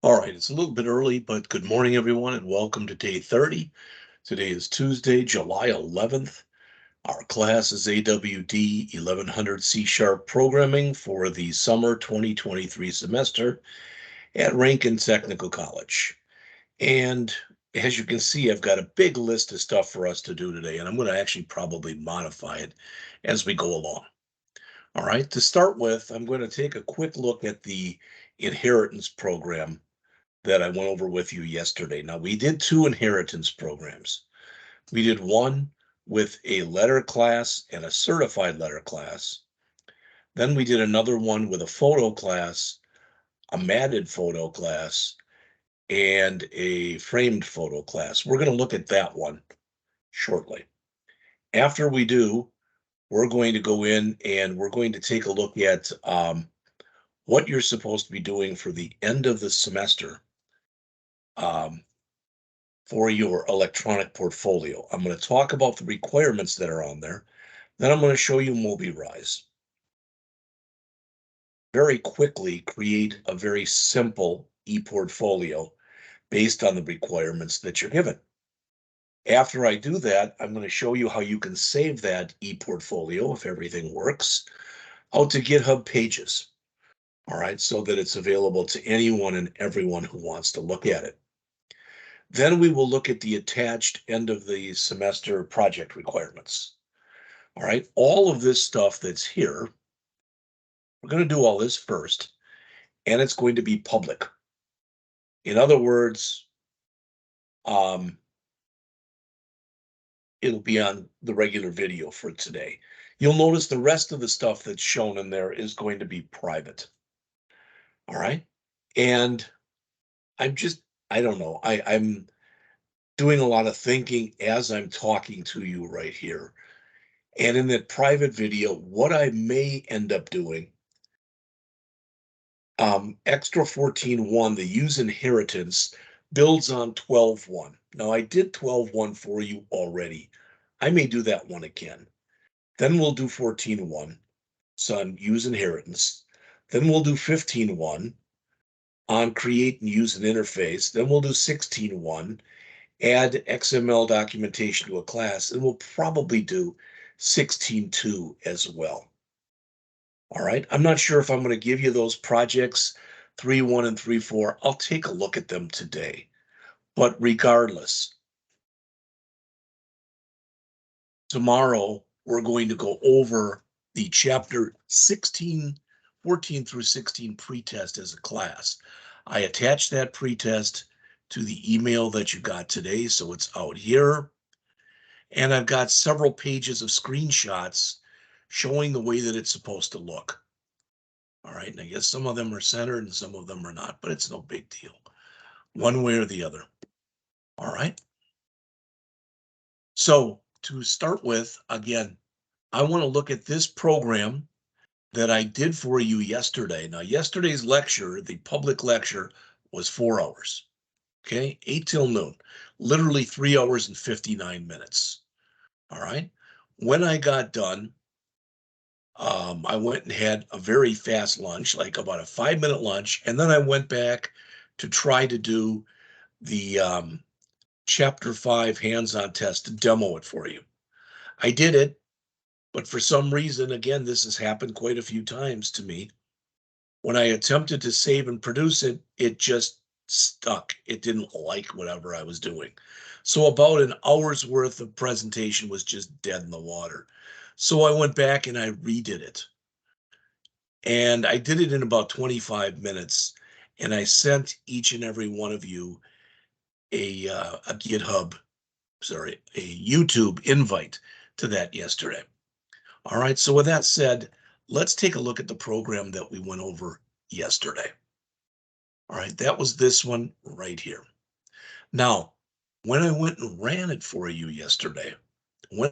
All right, it's a little bit early, but good morning, everyone, and welcome to day 30. Today is Tuesday, July 11th. Our class is AWD 1100 C# programming for the summer 2023 semester at Rankin Technical College. And as you can see, I've got a big list of stuff for us to do today, and I'm going to actually probably modify it as we go along. All right, to start with, I'm going to take a quick look at the inheritance program that I went over with you yesterday. Now, we did two inheritance programs. We did one with a letter class and a certified letter class. Then we did another one with a photo class, a matted photo class, and a framed photo class. We're going to look at that one shortly. After we do, we're going to go in and we're going to take a look at what you're supposed to be doing for the end of the semester for your electronic portfolio. I'm going to talk about the requirements that are on there. Then I'm going to show you Mobirise. Very quickly create a very simple e-portfolio based on the requirements that you're given. After I do that, I'm going to show you how you can save that e-portfolio, if everything works, out to GitHub Pages. All right, so that it's available to anyone and everyone who wants to look at it. Then we will look at the attached end of the semester project requirements. All right, all of this stuff that's here, we're going to do all this first, and it's going to be public. In other words, it'll be on the regular video for today. You'll notice the rest of the stuff that's shown in there is going to be private. All right, and I don't know, I'm doing a lot of thinking as I'm talking to you right here. And in that private video, what I may end up doing, extra 14.1, the use inheritance, builds on 12.1. Now, I did 12.1 for you already. I may do that one again. Then we'll do 14.1, so on use inheritance. Then we'll do 15.1 on create and use an interface. Then we'll do 16.1, add XML documentation to a class, and we'll probably do 16.2 as well. All right, I'm not sure if I'm going to give you those projects, 3.1 and 3.4. I'll take a look at them today. But regardless, tomorrow we're going to go over the chapter 16, 14 through 16 pretest as a class. I attached that pretest to the email that you got today, so it's out here. And I've got several pages of screenshots showing the way that it's supposed to look. All right, and I guess some of them are centered and some of them are not, but it's no big deal, one way or the other. All right. So to start with, again, I want to look at this program that I did for you yesterday. Now, yesterday's lecture, the public lecture, was 4 hours. Okay, 8 till noon, literally 3 hours and 59 minutes. All right. When I got done, I went and had a very fast lunch, like about a 5-minute lunch, and then I went back to try to do the chapter 5 hands-on test to demo it for you. I did it, but for some reason, again, this has happened quite a few times to me. When I attempted to save and produce it, it just stuck. It didn't like whatever I was doing. So about an hour's worth of presentation was just dead in the water. So I went back and I redid it. And I did it in about 25 minutes. And I sent each and every one of you a YouTube invite to that yesterday. All right, so with that said, let's take a look at the program that we went over yesterday. All right, that was this one right here. Now, when I went and ran it for you yesterday, all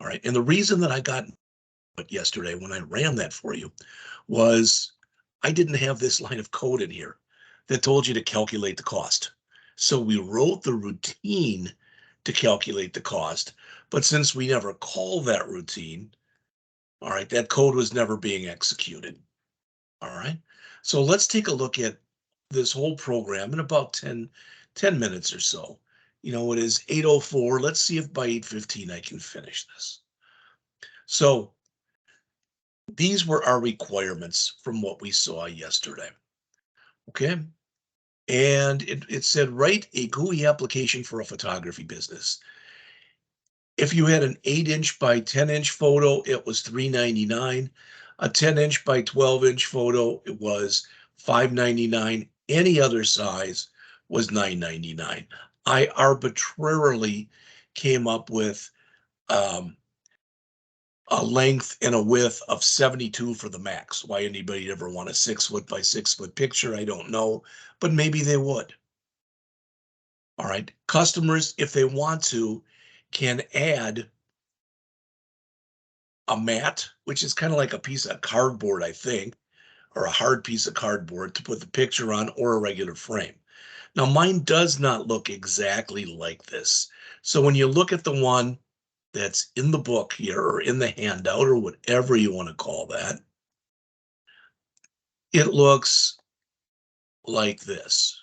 right, and the reason that I got it yesterday when I ran that for you was I didn't have this line of code in here that told you to calculate the cost. So we wrote the routine to calculate the cost, but since we never call that routine, All right, that code was never being executed. All right. So let's take a look at this whole program in about 10 minutes or so. It is 8:04. Let's see if by 8:15 I can finish this. So these were our requirements from what we saw yesterday. Okay. And it said, write a GUI application for a photography business. If you had an 8-inch by 10-inch photo, it was $3.99. A 10-inch by 12-inch photo, it was $5.99. Any other size was $9.99. I arbitrarily came up with um, a length and a width of 72 for the max. Why anybody ever want a 6-foot by 6-foot picture, I don't know, but maybe they would. All right. Customers, if they want to, can add a mat, which is kind of like a piece of cardboard, I think, or a hard piece of cardboard to put the picture on, or a regular frame. Now, mine does not look exactly like this. So when you look at the one that's in the book here, or in the handout, or whatever you want to call that, it looks like this.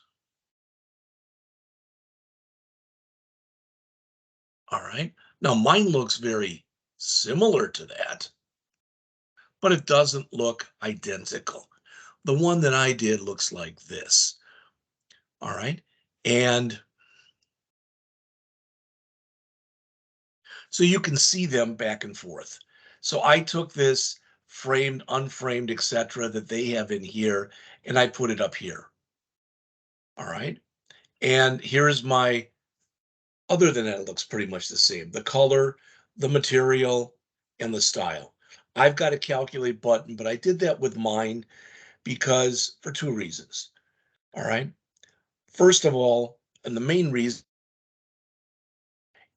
All right. Now, mine looks very similar to that, but it doesn't look identical. The one that I did looks like this. All right. And so you can see them back and forth. So I took this framed, unframed, etc., that they have in here, and I put it up here. All right. And here's my, other than that, it looks pretty much the same. The color, the material, and the style. I've got a calculate button, but I did that with mine because for two reasons. All right. First of all, and the main reason,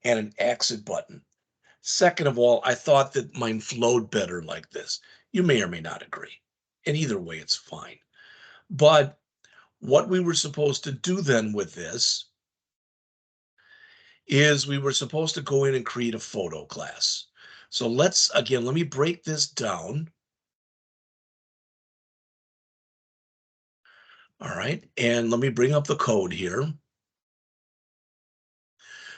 and an exit button. Second of all, I thought that mine flowed better like this. You may or may not agree. And either way, it's fine. But what we were supposed to do then with this is we were supposed to go in and create a photo class. So let me break this down. All right. And let me bring up the code here.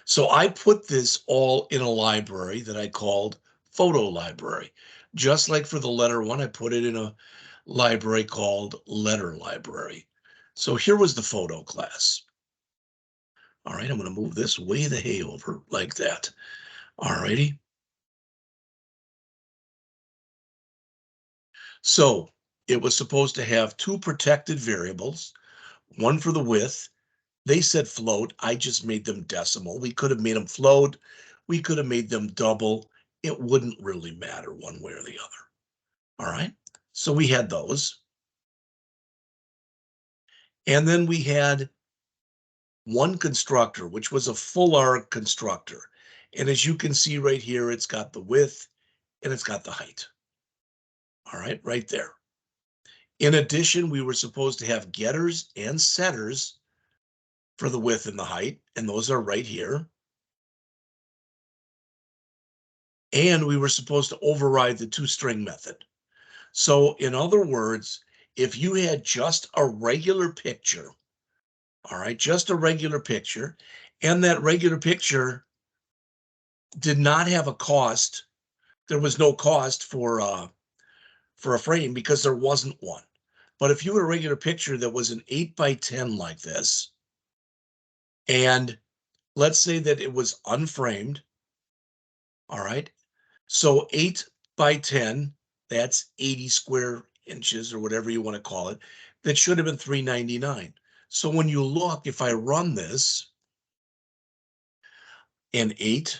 So I put this all in a library that I called photo library. Just like for the letter one, I put it in a library called letter library. So here was the photo class. All right, I'm going to move this way the hay over like that. All righty. So it was supposed to have two protected variables, one for the width. They said float. I just made them decimal. We could have made them float. We could have made them double. It wouldn't really matter one way or the other. All right. So we had those. And then we had one constructor, which was a full arc constructor. And as you can see right here, it's got the width and it's got the height. All right, right there. In addition, we were supposed to have getters and setters for the width and the height, and those are right here. And we were supposed to override the toString method. So in other words, if you had just a regular picture, all right, just a regular picture, and that regular picture did not have a cost, there was no cost for a frame because there wasn't one. But if you had a regular picture that was an 8 by 10 like this, and let's say that it was unframed, all right, so 8 by 10, that's 80 square inches or whatever you want to call it, that should have been $3.99. So when you look, if I run this, an 8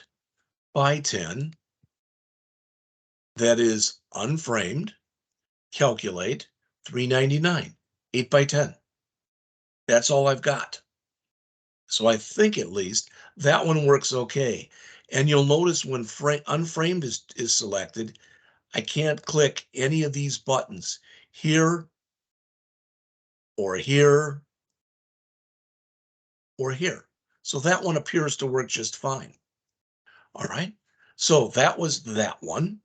by 10 that is unframed, calculate $3.99, 8 by 10. That's all I've got. So I think at least that one works okay. And you'll notice when unframed is selected, I can't click any of these buttons here or here or here. So that one appears to work just fine. All right. So that was that one.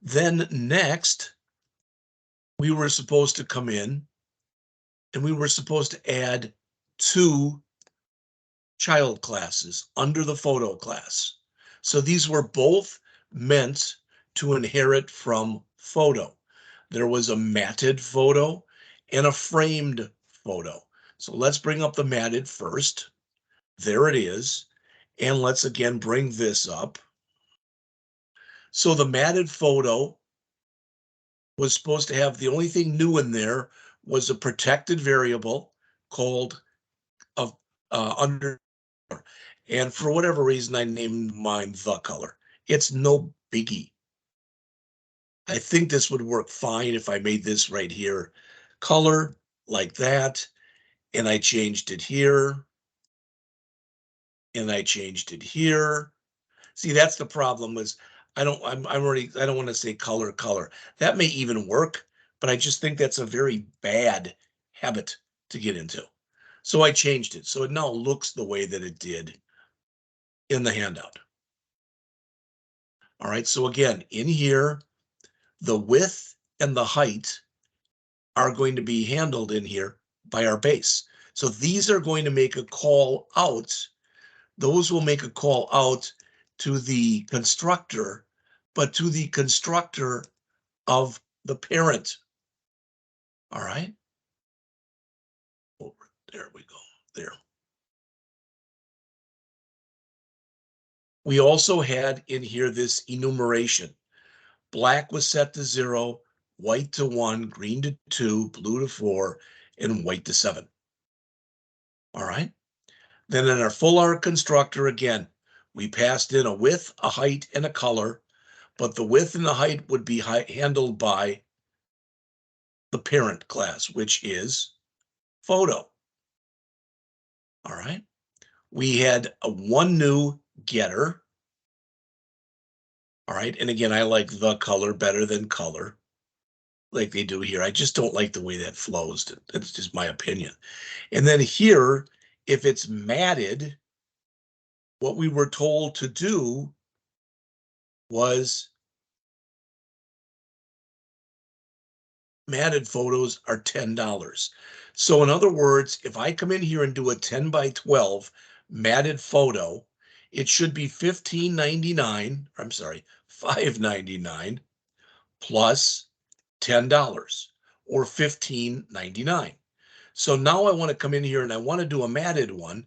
Then next, we were supposed to come in and we were supposed to add 2 child classes under the photo class. So these were both meant to inherit from photo. There was a matted photo and a framed photo. So let's bring up the matted first. There it is. And let's again bring this up. So the matted photo was supposed to have, the only thing new in there was a protected variable called of under, and for whatever reason I named mine the color. It's no biggie. I think this would work fine if I made this right here color like that, and I changed it here, and I changed it here. See, that's the problem is I don't want to say color. That may even work, but I just think that's a very bad habit to get into. So I changed it. So it now looks the way that it did in the handout. All right. So again, in here, the width and the height are going to be handled in here by our base. So these are going to make a call out. Those will make a call out to the constructor, but to the constructor of the parent. All right. Over there we go. There. We also had in here this enumeration. Black was set to 0, white to 1, green to 2, blue to 4, and white to 7. All right. Then in our full arc constructor, again, we passed in a width, a height, and a color, but the width and the height would be handled by the parent class, which is photo. All right. We had one new getter. All right. And again, I like the color better than color like they do here. I just don't like the way that flows. That's just my opinion. And then here, if it's matted, what we were told to do was matted photos are $10. So in other words, if I come in here and do a 10 by 12 matted photo, it should be $15.99. I'm sorry, $5.99 plus $10 or $15.99. So now I want to come in here and I want to do a matted one,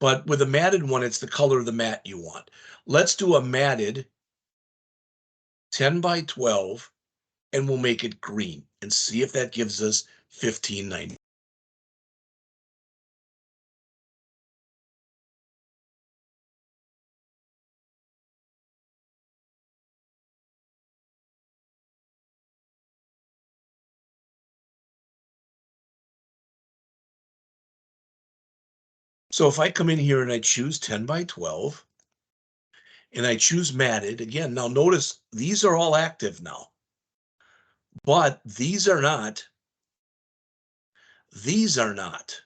but with a matted one, it's the color of the mat you want. Let's do a matted 10 by 12 and we'll make it green and see if that gives us $15.90. So if I come in here and I choose 10 by 12 and I choose matted again, now notice these are all active now, but these are not. These are not.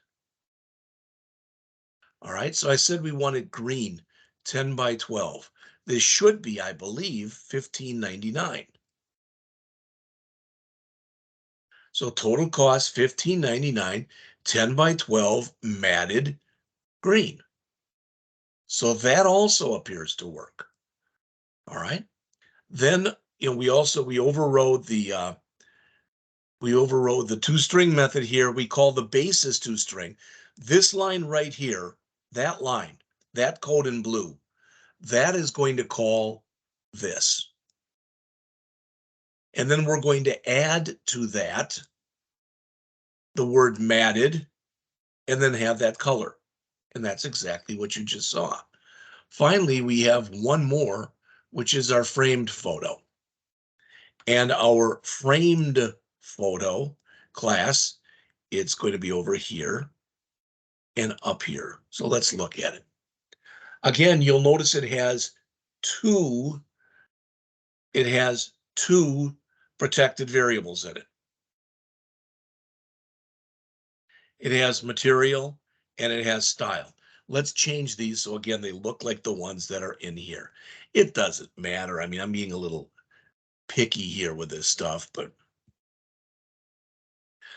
All right, so I said we wanted green 10 by 12. This should be, I believe, $15.99. So total cost $15.99, 10 by 12 matted green. So that also appears to work. All right. Then we overrode the two-string method here. We call the basis two-string. This line right here, that line, that code in blue, that is going to call this. And then we're going to add to that the word matted and then have that color. And that's exactly what you just saw. Finally, we have one more, which is our framed photo. And our framed photo class, it's going to be over here and up here. So let's look at it. Again, you'll notice it has two protected variables in it. It has material and it has style. Let's change these so again they look like the ones that are in here. It doesn't matter. I mean, I'm being a little picky here with this stuff, but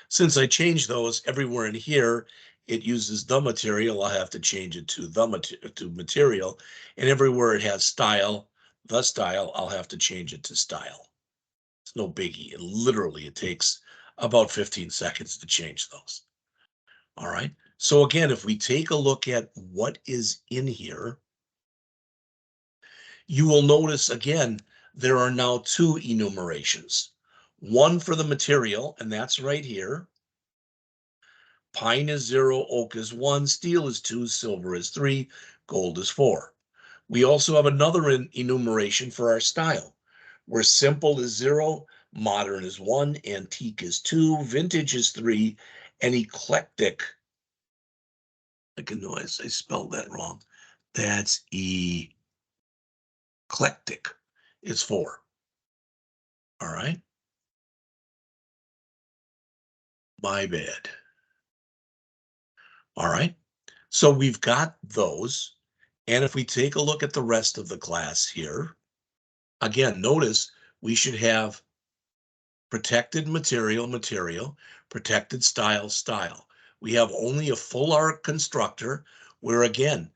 since I changed those everywhere in here, it uses the material. I'll have to change it to material, and everywhere it has style, the style, I'll have to change it to style. It's no biggie. It takes about 15 seconds to change those. All right. So again, if we take a look at what is in here, you will notice again, there are now two enumerations. One for the material, and that's right here. Pine is 0, oak is 1, steel is 2, silver is 3, gold is 4. We also have another enumeration for our style, where simple is 0, modern is 1, antique is 2, vintage is 3, and eclectic, I spelled that wrong. That's eclectic is 4. All right. My bad. All right. So we've got those. And if we take a look at the rest of the class here, again, notice we should have protected material, protected style. We have only a full arc constructor where, again,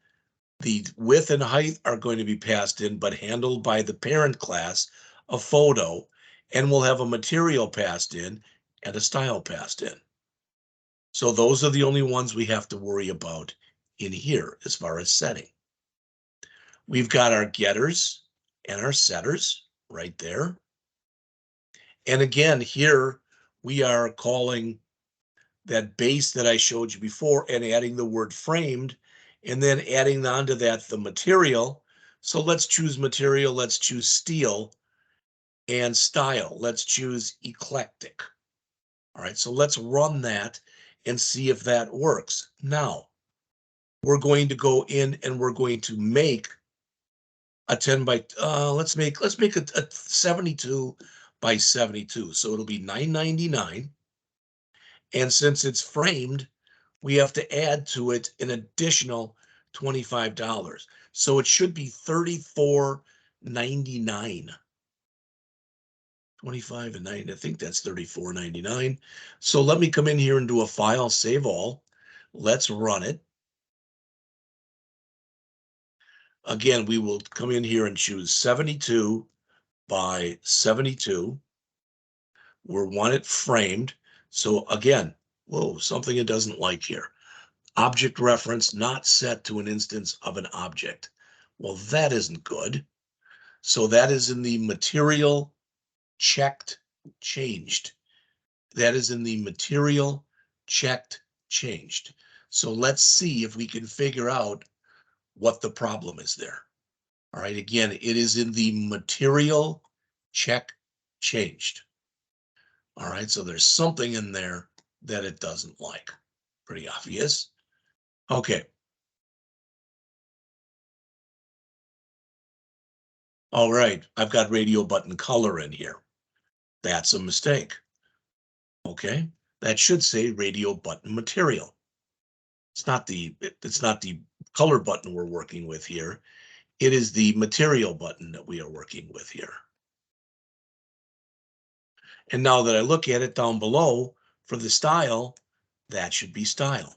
the width and height are going to be passed in, but handled by the parent class, a photo, and we'll have a material passed in and a style passed in. So those are the only ones we have to worry about in here as far as setting. We've got our getters and our setters right there. And again, here we are calling that base that I showed you before and adding the word framed, and then adding onto that the material. So let's choose material, let's choose steel, and style. Let's choose eclectic. All right, so let's run that and see if that works. Now, we're going to go in and we're going to make a 10 by, let's make a 72 by 72. So it'll be $9.99. And since it's framed, we have to add to it an additional $25. So it should be $34.99. 25 and 9, I think that's $34.99. So let me come in here and do a file, save all. Let's run it. Again, we will come in here and choose 72 by 72. We want it framed. So again, whoa, something it doesn't like here. Object reference not set to an instance of an object. Well, that isn't good. So that is in the material checked changed. That is in the material checked changed. So let's see if we can figure out what the problem is there. All right, again, it is in the material check changed. All right, so there's something in there that it doesn't like. Pretty obvious. Okay. All right, I've got radio button color in here. That's a mistake. Okay, that should say radio button material. It's not the color button we're working with here. It is the material button that we are working with here. And now that I look at it down below for the style, that should be style.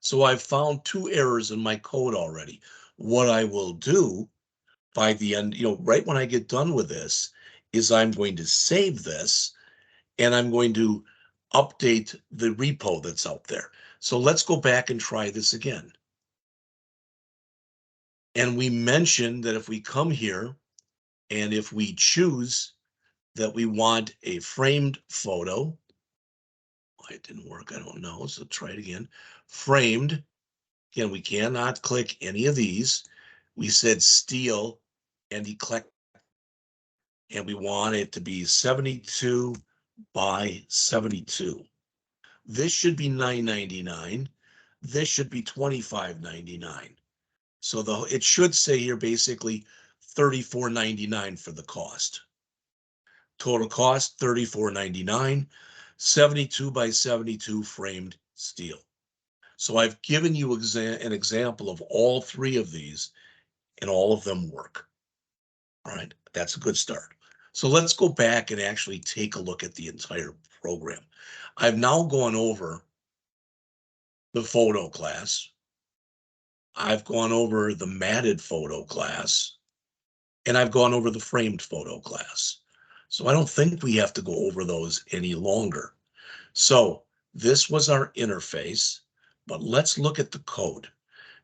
So I've found two errors in my code already. What I will do by the end, right when I get done with this, is I'm going to save this and I'm going to update the repo that's out there. So let's go back and try this again. And we mentioned that if we come here and if we choose that we want a framed photo, why it didn't work, I don't know. So try it again. Framed. Again, we cannot click any of these. We said steel and eclectic, and we want it to be 72 by 72. This should be $9.99. This should be $25.99. So it should say here basically $34.99 for the cost. Total cost $34.99, 72 by 72 framed steel. So I've given you an example of all three of these, and all of them work. All right, that's a good start. So let's go back and actually take a look at the entire program. I've now gone over the photo class. I've gone over the matted photo class, and I've gone over the framed photo class. So I don't think we have to go over those any longer. So this was our interface, but let's look at the code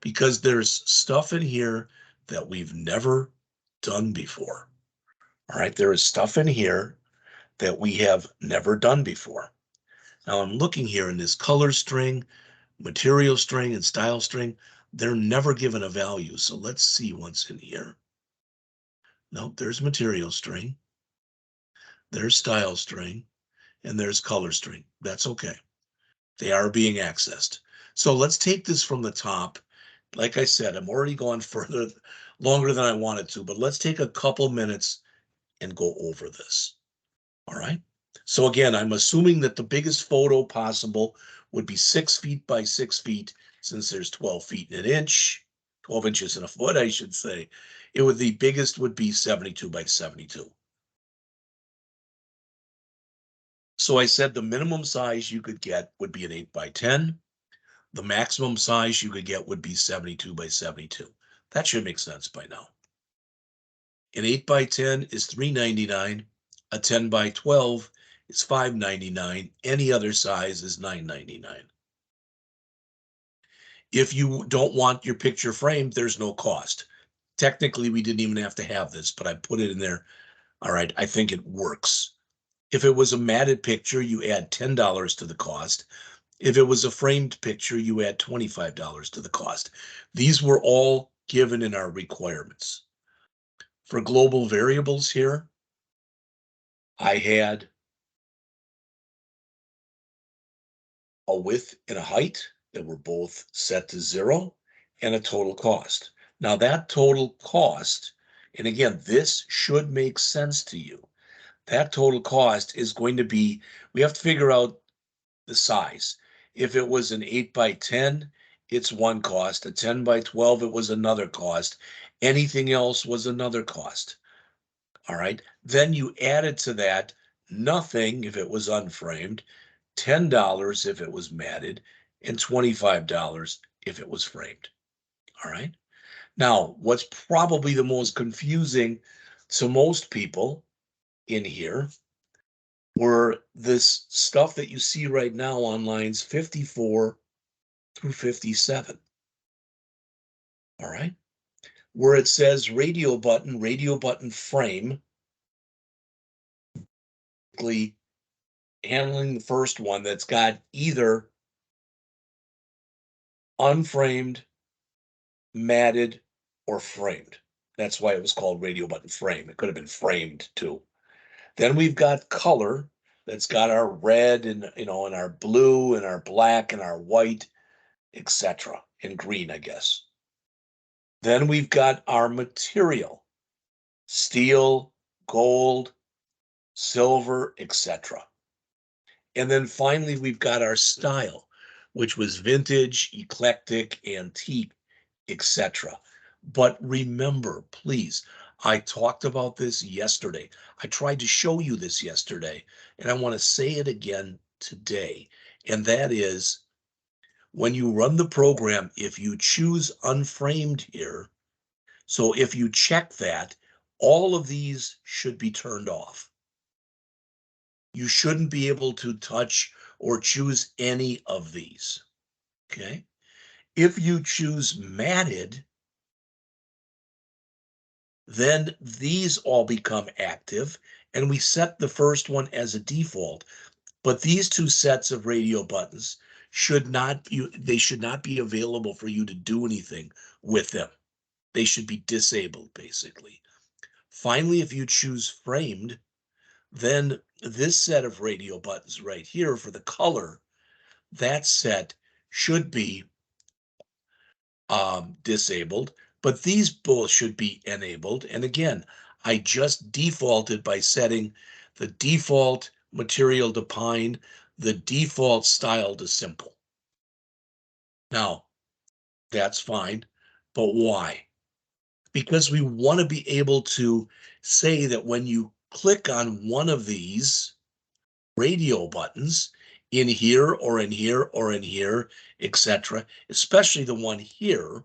because there's stuff in here that we've never done before. All right, there is stuff in here that we have never done before. Now I'm looking here in this color string, material string, and style string. They're never given a value. So let's see what's in here. Nope, there's material string, there's style string, and there's color string. That's okay. They are being accessed. So let's take this from the top. Like I said, I'm already going further, longer than I wanted to, but let's take a couple minutes and go over this. All right. So again, I'm assuming that the biggest photo possible would be 6 feet by 6 feet, since there's 12 feet in an inch, 12 inches in a foot, I should say. The biggest would be 72 by 72. So I said the minimum size you could get would be an 8 by 10. The maximum size you could get would be 72 by 72. That should make sense by now. An 8 by 10 is $3.99. A 10 by 12 is $5.99. Any other size is $9.99. If you don't want your picture framed, there's no cost. Technically, we didn't even have to have this, but I put it in there. All right, I think it works. If it was a matted picture, you add $10 to the cost. If it was a framed picture, you add $25 to the cost. These were all given in our requirements. For global variables here, I had a width and a height that were both set to 0 and a total cost. Now that total cost, and again, this should make sense to you. That total cost is going to be, we have to figure out the size. If it was an 8 by 10, it's one cost. A 10 by 12, it was another cost. Anything else was another cost. All right. Then you added to that nothing if it was unframed, $10 if it was matted, and $25 if it was framed. All right. Now, what's probably the most confusing to most people in here were this stuff that you see right now on lines 54 through 57. All right. Where it says radio button frame, handling the first one that's got either unframed, matted, or framed. That's why it was called radio button frame. It could have been framed too. Then we've got color that's got our red and and our blue and our black and our white, etc. And green, I guess. Then we've got our material, steel, gold, silver, etc. And then finally, we've got our style, which was vintage, eclectic, antique, etc. But remember, please, I talked about this yesterday. I tried to show you this yesterday, and I want to say it again today. And that is, when you run the program, if you choose unframed here, so if you check that, all of these should be turned off. You shouldn't be able to touch or choose any of these, okay? If you choose matted, then these all become active, and we set the first one as a default. But these two sets of radio buttons should not be available for you to do anything with them. They should be disabled, basically. Finally, if you choose framed, then this set of radio buttons right here for the color, that set should be disabled, but these both should be enabled. And again, I just defaulted by setting the default material to pine, the default style to simple. Now, that's fine, but why? because we want to be able to say that when you click on one of these radio buttons in here or in here or in here, etc., especially the one here,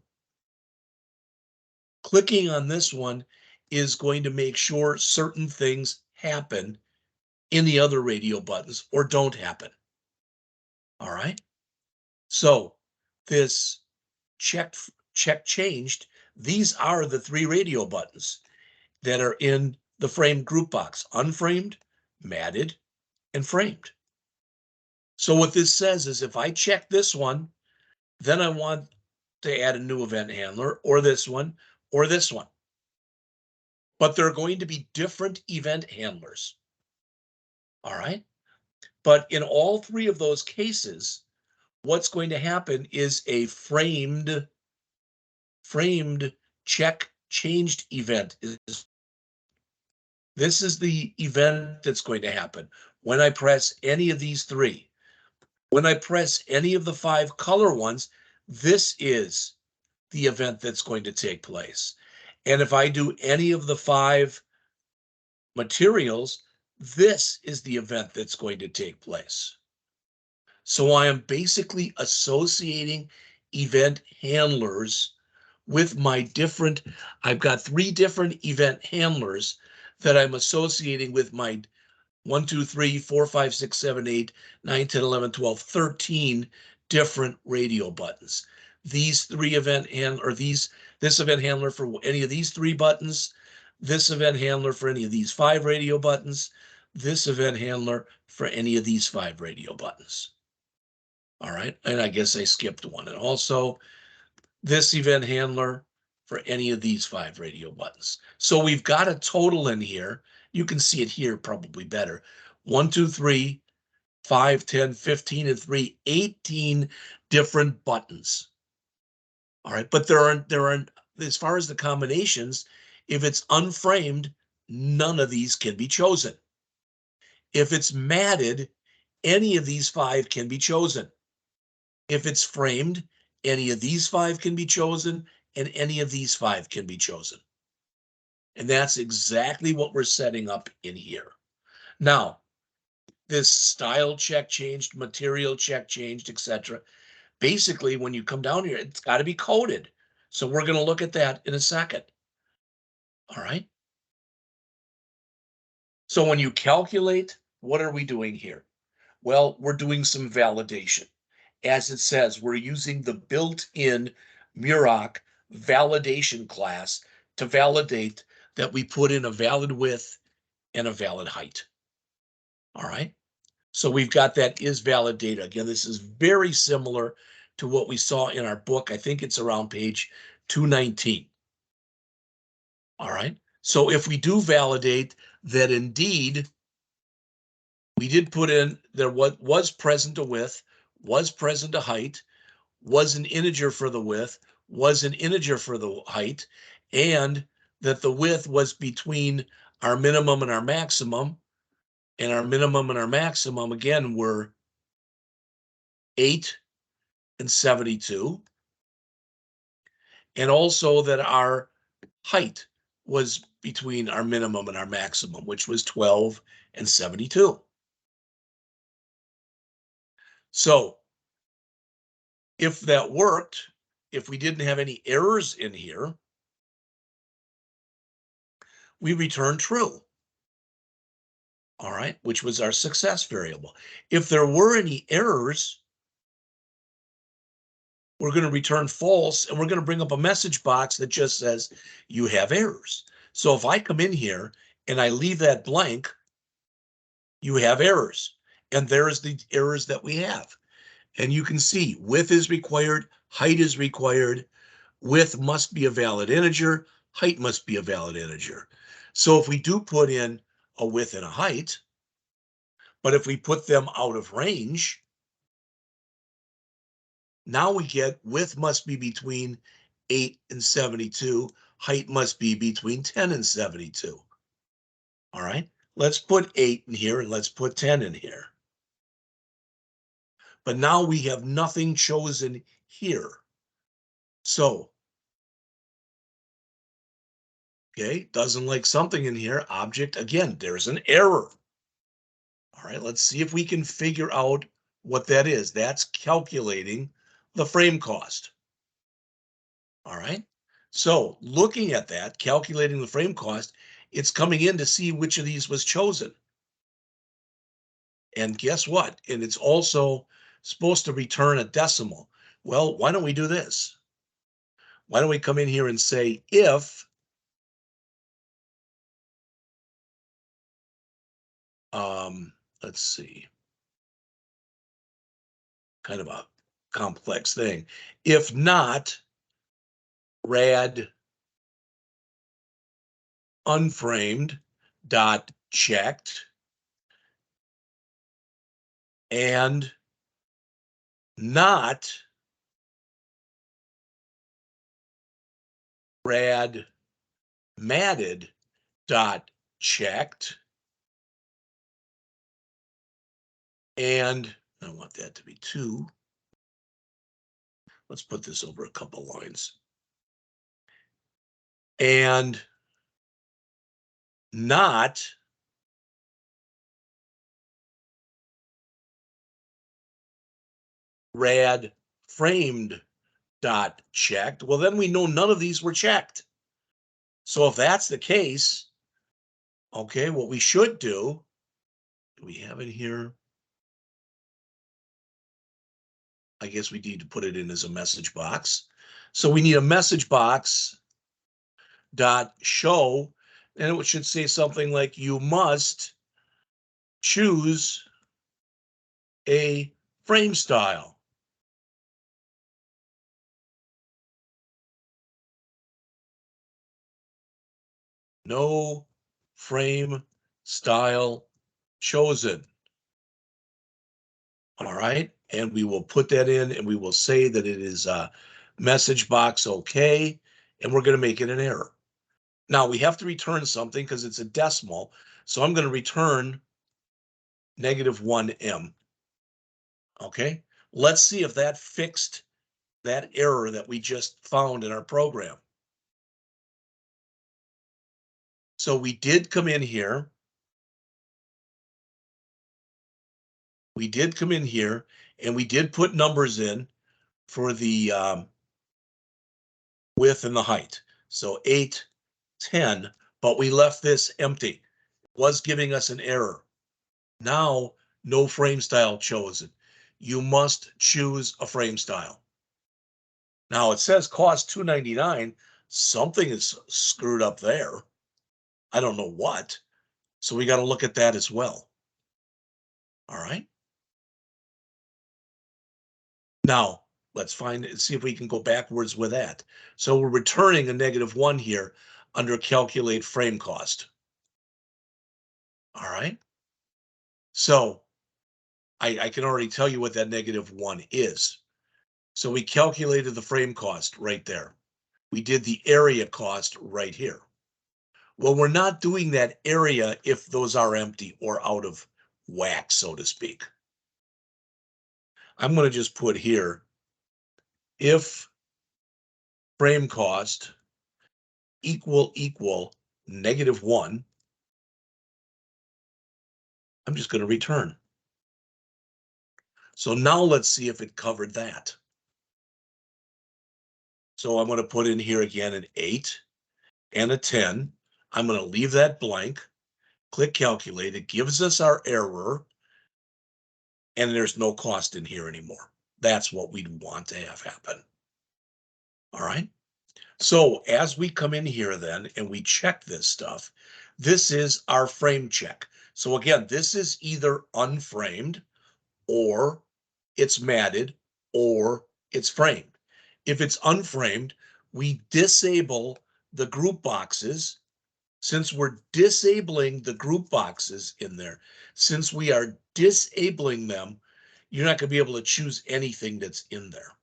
clicking on this one is going to make sure certain things happen in the other radio buttons or don't happen. All right. So this check changed. These are the three radio buttons that are in the framed group box: unframed, matted, and framed. So what this says is if I check this one, then I want to add a new event handler, or this one, or this one. But there are going to be different event handlers. All right. But in all three of those cases, what's going to happen is a framed check changed event. This is the event that's going to happen when I press any of these three. When I press any of the five color ones, this is the event that's going to take place. And if I do any of the five materials, this is the event that's going to take place. So I am basically associating event handlers with my different, I've got three different event handlers that I'm associating with my 1, 2, 3, 4, 5, 6, 7, 8, 9, 10, 11, 12, 13 different radio buttons. These three event handler, this event handler for any of these three buttons, this event handler for any of these five radio buttons, this event handler for any of these five radio buttons. All right, and I guess I skipped one. And also this event handler for any of these five radio buttons. So we've got a total in here. You can see it here probably better. 1, 2, 3, 5, 10, 15, and 3, 18 different buttons. All right, but there are, as far as the combinations, if it's unframed, none of these can be chosen. If it's matted, any of these five can be chosen. If it's framed, any of these five can be chosen, and any of these five can be chosen. And that's exactly what we're setting up in here. Now, this style check changed, material check changed, etc. Basically, when you come down here, it's got to be coded. So we're going to look at that in a second. All right. So when you calculate, what are we doing here? Well, we're doing some validation. As it says, we're using the built-in Muroc validation class to validate that we put in a valid width and a valid height. All right. So we've got that is valid data. Again, this is very similar to what we saw in our book. I think it's around page 219. All right. So if we do validate that indeed we did put in there what was present a width, was present a height, was an integer for the width, was an integer for the height, and that the width was between our minimum and our maximum, and our minimum and our maximum again were 8 and 72, and also that our height was between our minimum and our maximum, which was 12 and 72. So if that worked, if we didn't have any errors in here, we return true. All right, which was our success variable. If there were any errors, we're going to return false, and we're going to bring up a message box that just says you have errors. So if I come in here and I leave that blank, you have errors. And there's the errors that we have. And you can see width is required, height is required, width must be a valid integer, height must be a valid integer. So if we do put in a width and a height, but if we put them out of range, now we get width must be between 8 and 72, height must be between 10 and 72. All right, let's put 8 in here and let's put 10 in here. But now we have nothing chosen here. So Okay, doesn't like something in here. Object, again, there's an error. All right, let's see if we can figure out what that is. That's calculating the frame cost. All right. So looking at that, calculating the frame cost, it's coming in to see which of these was chosen. And guess what? And it's also supposed to return a decimal. Well, why don't we do this? Why don't we come in here and say if let's see, kind of a complex thing. If not, rad unframed dot checked and not rad matted dot checked, and I want that to be 2. Let's put this over a couple lines. And not rad framed dot checked. Well, then we know none of these were checked. So if that's the case, okay, what we should do we have it here? I guess we need to put it in as a message box. So we need a message box dot show, and it should say something like you must choose a frame style. No frame style chosen. All right. And we will put that in and we will say that it is a message box okay. And we're going to make it an error. Now we have to return something because it's a decimal. So I'm going to return -1M. Okay. Let's see if that fixed that error that we just found in our program. So we did come in here. We did come in here and we did put numbers in for the width and the height. So 8, 10, but we left this empty. It was giving us an error. Now, no frame style chosen. You must choose a frame style. Now it says cost $2.99. Something is screwed up there. I don't know what. So we got to look at that as well. All right. Now let's see if we can go backwards with that. So we're returning a -1 here under calculate frame cost. All right. So I can already tell you what that -1 is. So we calculated the frame cost right there. We did the area cost right here. Well, we're not doing that area if those are empty or out of whack, so to speak. I'm going to just put here, if frame cost equal -1, I'm just going to return. So now let's see if it covered that. So I'm going to put in here again an 8 and a 10. I'm going to leave that blank. Click calculate. It gives us our error. And there's no cost in here anymore. That's what we'd want to have happen. All right. So as we come in here then and we check this stuff, this is our frame check. So again, this is either unframed or it's matted or it's framed. If it's unframed, we disable the group boxes. Since we're disabling the group boxes in there, since we are disabling them, you're not going to be able to choose anything that's in there.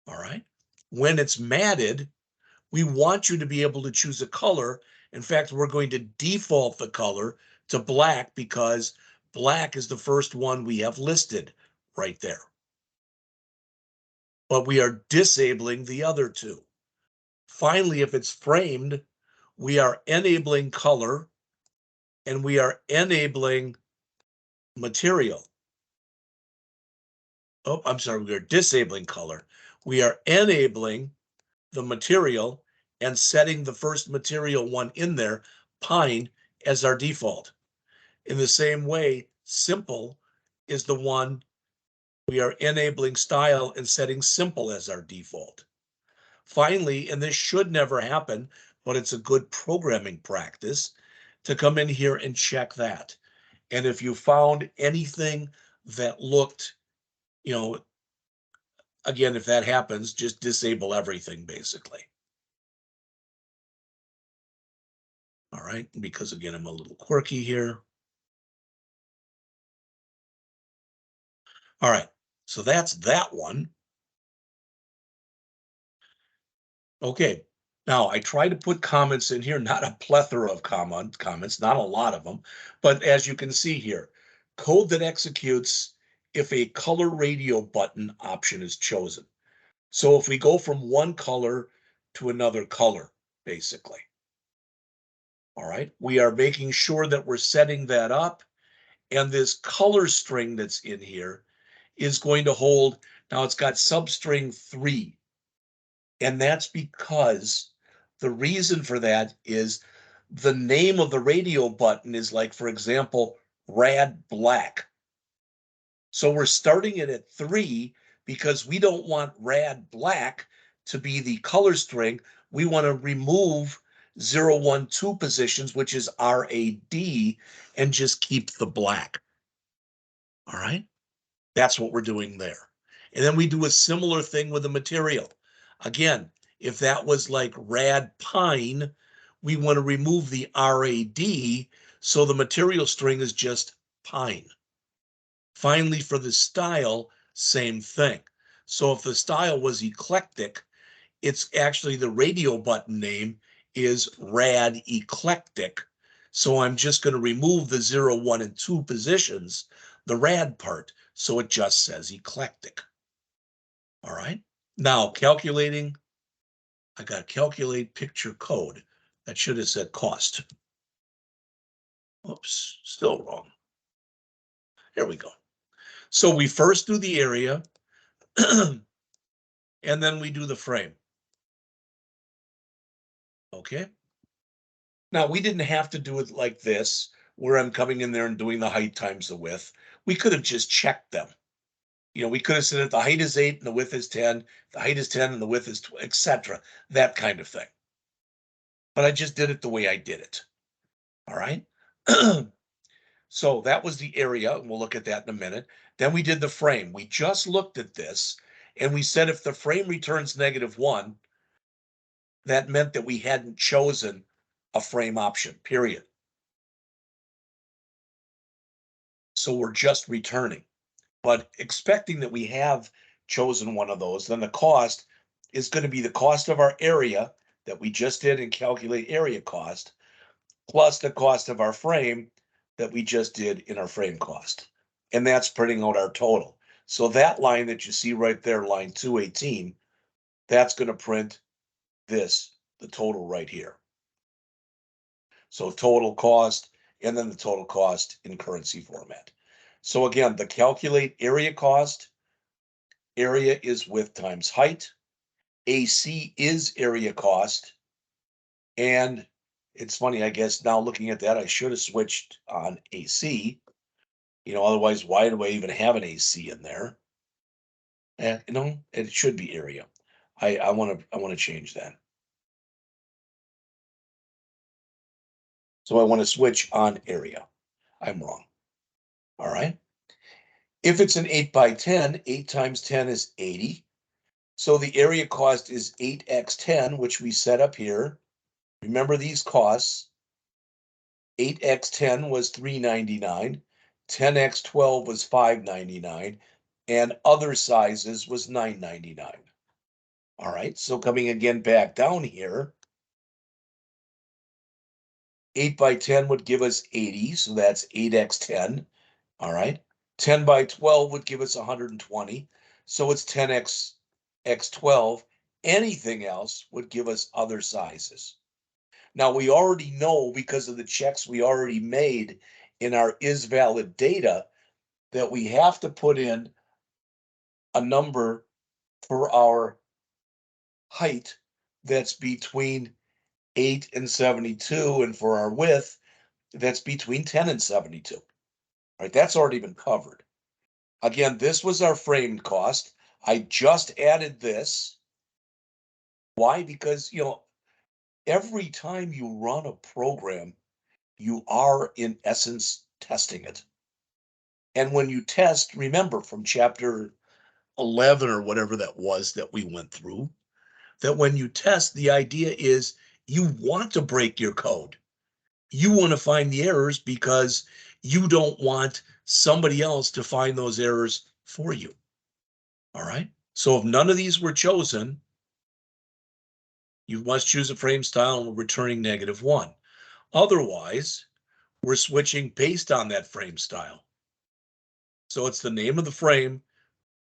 All right. When it's matted, we want you to be able to choose a color. In fact, we're going to default the color to black because black is the first one we have listed right there. But we are disabling the other two. Finally, if it's framed, we are enabling color and we are enabling material. Oh, I'm sorry, we are disabling color. We are enabling the material and setting the first material one in there, pine, as our default. In the same way, simple is the one we are enabling style and setting simple as our default. Finally, and this should never happen, but it's a good programming practice to come in here and check that. And if you found anything that looked, again, if that happens, just disable everything basically. All right, because again, I'm a little quirky here. All right, so that's that one. Okay, now I try to put comments in here, not a plethora of comments, not a lot of them, but as you can see here, code that executes if a color radio button option is chosen. So if we go from one color to another color, basically. All right, we are making sure that we're setting that up, and this color string that's in here is going to hold, now it's got substring 3. And that's because the reason for that is the name of the radio button is like, for example, rad black. So we're starting it at 3 because we don't want rad black to be the color string. We want to remove 0, 1, 2 positions, which is RAD, and just keep the black. All right. That's what we're doing there. And then we do a similar thing with the material. Again, if that was like rad pine, we want to remove the RAD, so the material string is just pine. Finally, for the style, same thing. So if the style was eclectic, it's actually the radio button name is rad eclectic. So I'm just going to remove the 0, 1, and 2 positions, the rad part, so it just says eclectic. All right. Now calculating, I got calculate picture code. That should have said cost. Oops, still wrong. Here we go. So we first do the area and then we do the frame. Okay. Now we didn't have to do it like this, where I'm coming in there and doing the height times the width. We could have just checked them. We could have said if the height is 8 and the width is 10, the height is 10 and the width is 12, etc. That kind of thing. But I just did it the way I did it. All right. So that was the area, and we'll look at that in a minute. Then we did the frame. We just looked at this, and we said if the frame returns -1, that meant that we hadn't chosen a frame option, period. So we're just returning. But expecting that we have chosen one of those, then the cost is going to be the cost of our area that we just did and calculate area cost, plus the cost of our frame that we just did in our frame cost. And that's printing out our total. So that line that you see right there, line 218, that's going to print this, the total right here. So total cost, and then the total cost in currency format. So again, the calculate area cost, area is width times height. AC is area cost. And it's funny, I guess now looking at that, I should have switched on AC. Otherwise, why do I even have an AC in there? It should be area. I want to change that. So I want to switch on area. I'm wrong. All right. If it's an 8 by 10, 8 times 10 is 80. So the area cost is 8x10, which we set up here. Remember these costs. 8x10 was $3.99, 10x12 was $5.99, and other sizes was $9.99. All right, so coming again back down here, 8 by 10 would give us 80, so that's 8x10. All right, 10 by 12 would give us 120, so it's 10x x12, Anything else would give us other sizes. Now, we already know because of the checks we already made in our is valid data that we have to put in a number for our height that's between 8 and 72, and for our width that's between 10 and 72. All right, that's already been covered. Again, this was our frame cost. I just added this. Why? Because, every time you run a program, you are in essence testing it. And when you test, remember from chapter 11 or whatever that was that we went through, that when you test, the idea is you want to break your code. You want to find the errors because you don't want somebody else to find those errors for you. All right. So if none of these were chosen, you must choose a frame style and we're returning -1. Otherwise, we're switching based on that frame style. So it's the name of the frame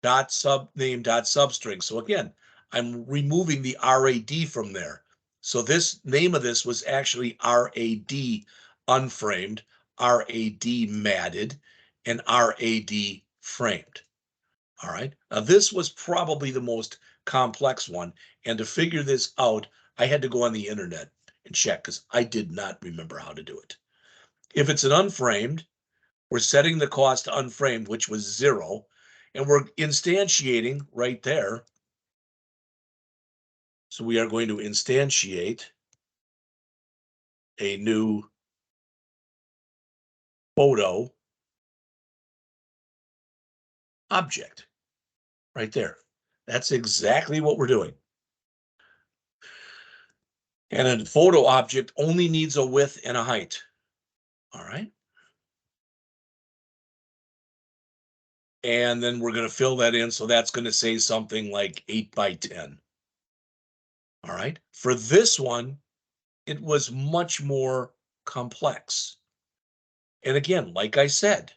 dot subname dot substring. So again, I'm removing the RAD from there. So this name of this was actually RAD unframed, RAD matted, and RAD framed. All right. Now this was probably the most complex one. And to figure this out, I had to go on the internet and check because I did not remember how to do it. If it's an unframed, we're setting the cost to unframed, which was 0, and we're instantiating right there. So we are going to instantiate a new photo object right there. That's exactly what we're doing. And a photo object only needs a width and a height. All right. And then we're going to fill that in. So that's going to say something like 8 by 10. All right. For this one, it was much more complex. And again, like I said,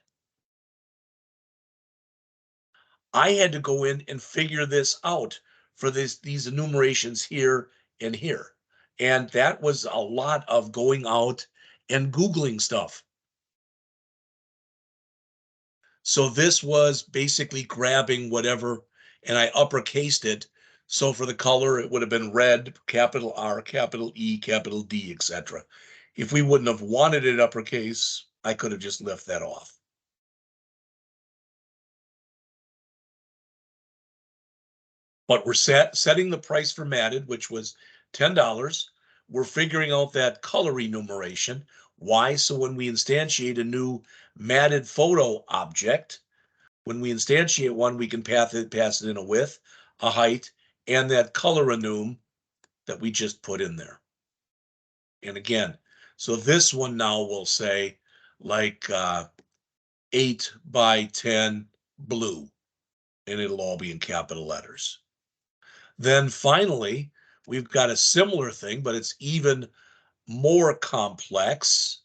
I had to go in and figure this out for these enumerations here and here. And that was a lot of going out and Googling stuff. So this was basically grabbing whatever, and I uppercased it. So for the color, it would have been red, capital R, capital E, capital D, etc. If we wouldn't have wanted it uppercase, I could have just left that off. But we're setting the price for matted, which was $10. We're figuring out that color enumeration. Why? So when we instantiate a new matted photo object, when we instantiate one, we can pass it in a width, a height, and that color enum that we just put in there. And again, so this one now will say like 8 by 10 blue, and it'll all be in capital letters. Then finally, we've got a similar thing, but it's even more complex.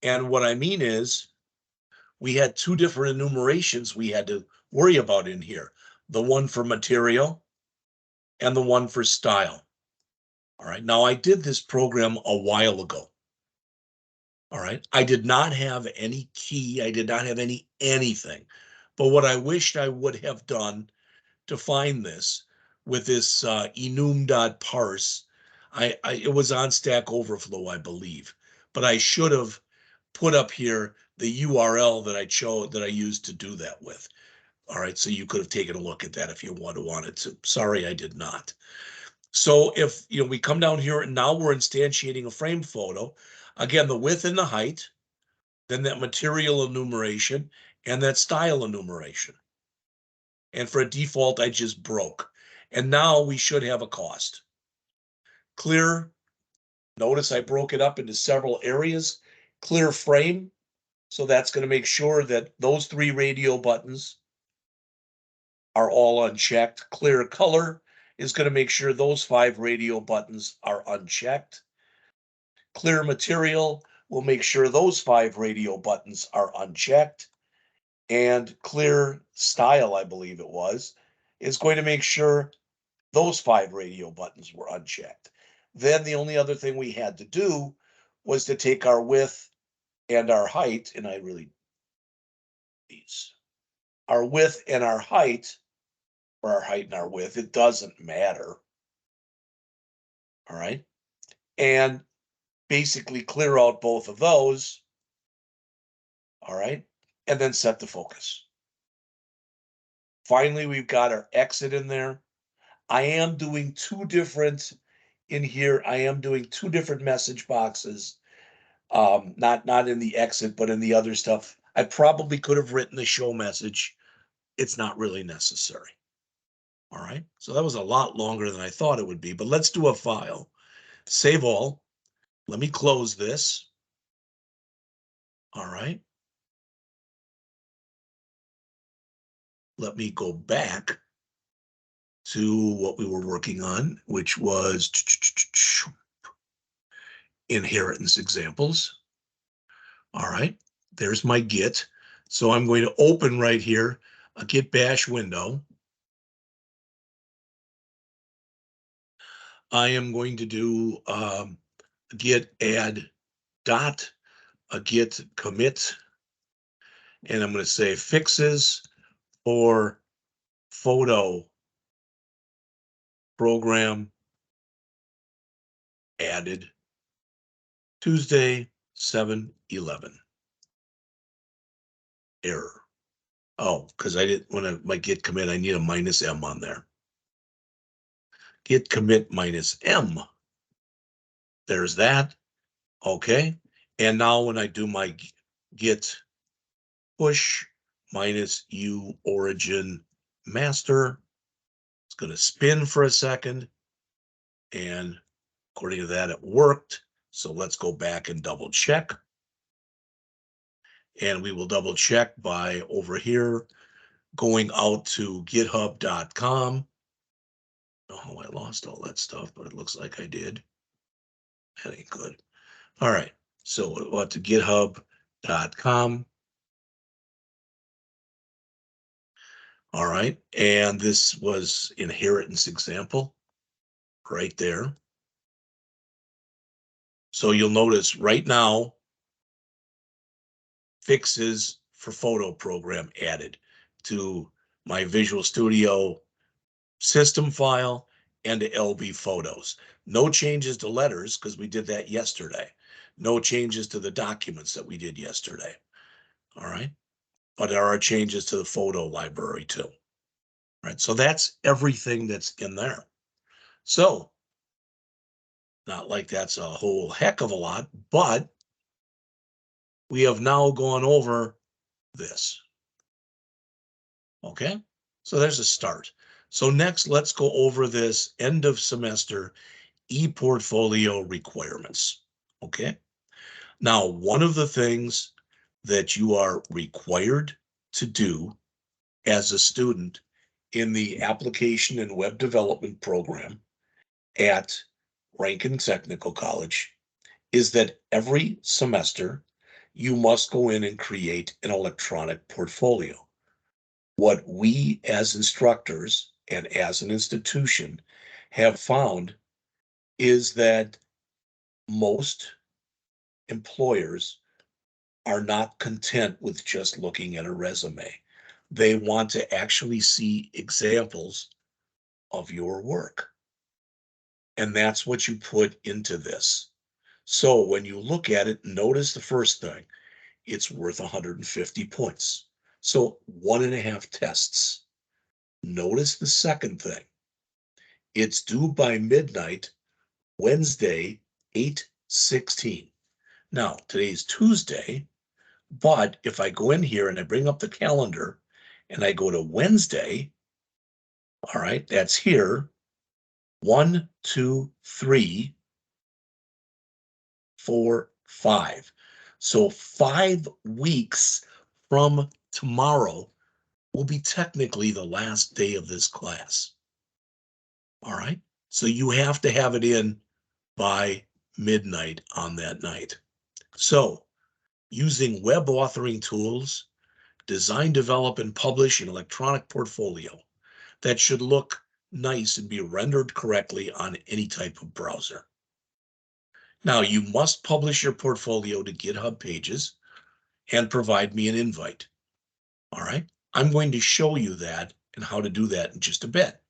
And what I mean is we had two different enumerations we had to worry about in here. The one for material and the one for style. All right. Now I did this program a while ago. All right. I did not have any key. I did not have anything. But what I wished I would have done to find this with this enum.parse, it was on Stack Overflow, I believe, but I should have put up here the URL that I used to do that with. All right, so you could have taken a look at that if you wanted to. Sorry, I did not. So if we come down here and now we're instantiating a frame photo, again, the width and the height, then that material enumeration and that style enumeration. And for a default, I just broke. And now we should have a cost. Clear, notice I broke it up into several areas. Clear frame, so that's going to make sure that those 3 radio buttons are all unchecked. Clear color is going to make sure those 5 radio buttons are unchecked. Clear material will make sure those 5 radio buttons are unchecked. And clear style, I believe it was, is going to make sure Those 5 radio buttons were unchecked. Then the only other thing we had to do was to take our width and our height, and I really, our width and our height, or our height and our width, it doesn't matter. All right. And basically clear out both of those. All right. And then set the focus. Finally, we've got our exit in there. I am doing 2 different in here. I am doing 2 different message boxes. Not in the exit, but in the other stuff. I probably could have written the show message. It's not really necessary. All right. So that was a lot longer than I thought it would be, but let's do a file. Save all. Let me close this. All right. Let me go back to what we were working on, which was inheritance examples. All right. There's my Git. So I'm going to open right here a Git bash window. I am going to do git add dot, a git commit, and I'm going to say fixes for photo program added Tuesday 7/11. Error. Oh, because I didn't, when my git commit, I need a -m on there. Git commit -m. There's that. Okay. And now when I do my git push -u origin master, it's going to spin for a second. And according to that, it worked. So let's go back and double check. And we will double check by over here, going out to github.com. Oh, I lost all that stuff, but it looks like I did. That ain't good. All right. So we'll go to github.com. All right. And this was inheritance example right there. So you'll notice right now, fixes for photo program added to my Visual Studio system file and to LB photos. No changes to letters because we did that yesterday. No changes to the documents that we did yesterday. All right. But there are changes to the photo library too. All right. So that's everything that's in there. So not like that's a whole heck of a lot, but we have now gone over this. Okay. So there's a start. So next, let's go over this end of semester e-portfolio requirements. Okay. Now, one of the things that you are required to do as a student in the application and web development program at Rankin Technical College is that every semester you must go in and create an electronic portfolio. What we as instructors and as an institution have found is that most employers are not content with just looking at a resume. They want to actually see examples of your work. And that's what you put into this. So when you look at it, notice the first thing, it's worth 150 points. So 1.5 tests. Notice the second thing, it's due by midnight, Wednesday, 8/16. Now, today's Tuesday, but if I go in here and I bring up the calendar and I go to Wednesday, all right, that's here. 1, 2, 3, 4, 5. So 5 weeks from tomorrow will be technically the last day of this class. All right. So you have to have it in by midnight on that night. So using web authoring tools, design, develop, and publish an electronic portfolio that should look nice and be rendered correctly on any type of browser. Now, you must publish your portfolio to GitHub Pages and provide me an invite. All right. I'm going to show you that and how to do that in just a bit.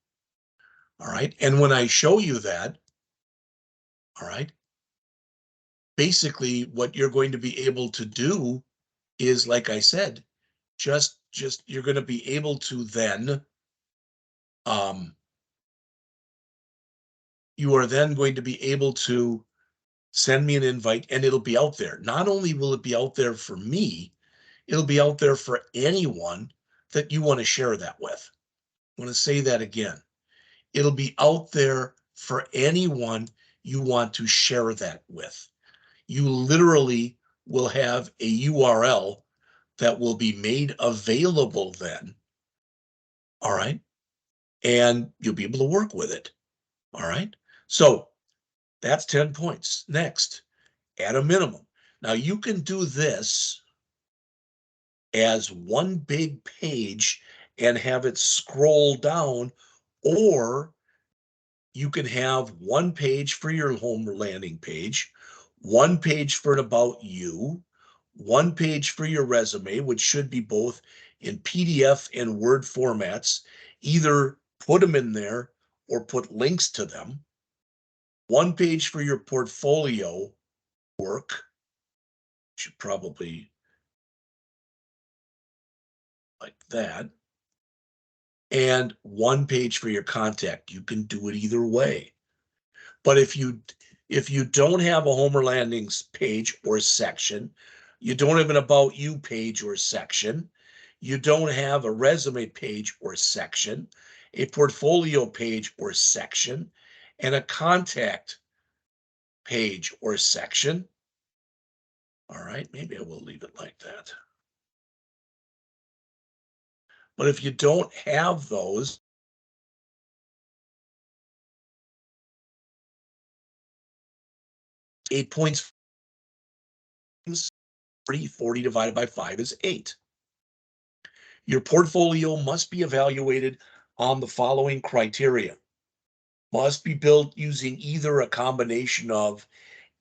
All right. And when I show you that, all right, basically what you're going to be able to do is, like I said, just you're going to be able to then, you are then going to be able to send me an invite and it'll be out there. Not only will it be out there for me, it'll be out there for anyone that you want to share that with. I want to say that again. It'll be out there for anyone you want to share that with. You literally will have a URL that will be made available then. All right. And you'll be able to work with it. All right. So that's 10 points. Next, at a minimum. Now you can do this as one big page and have it scroll down, or you can have one page for your home landing page, one page for an about you, one page for your resume, which should be both in PDF and Word formats. Either put them in there or put links to them. One page for your portfolio work. Should probably like that. And one page for your contact. You can do it either way. But if you don't have a Homer Landings page or section, you don't have an About You page or section, you don't have a resume page or section, a portfolio page or section, and a contact page or section. All right, maybe I will leave it like that. But if you don't have those, 8 points, 40 divided by 5 is 8. Your portfolio must be evaluated on the following criteria. Must be built using either a combination of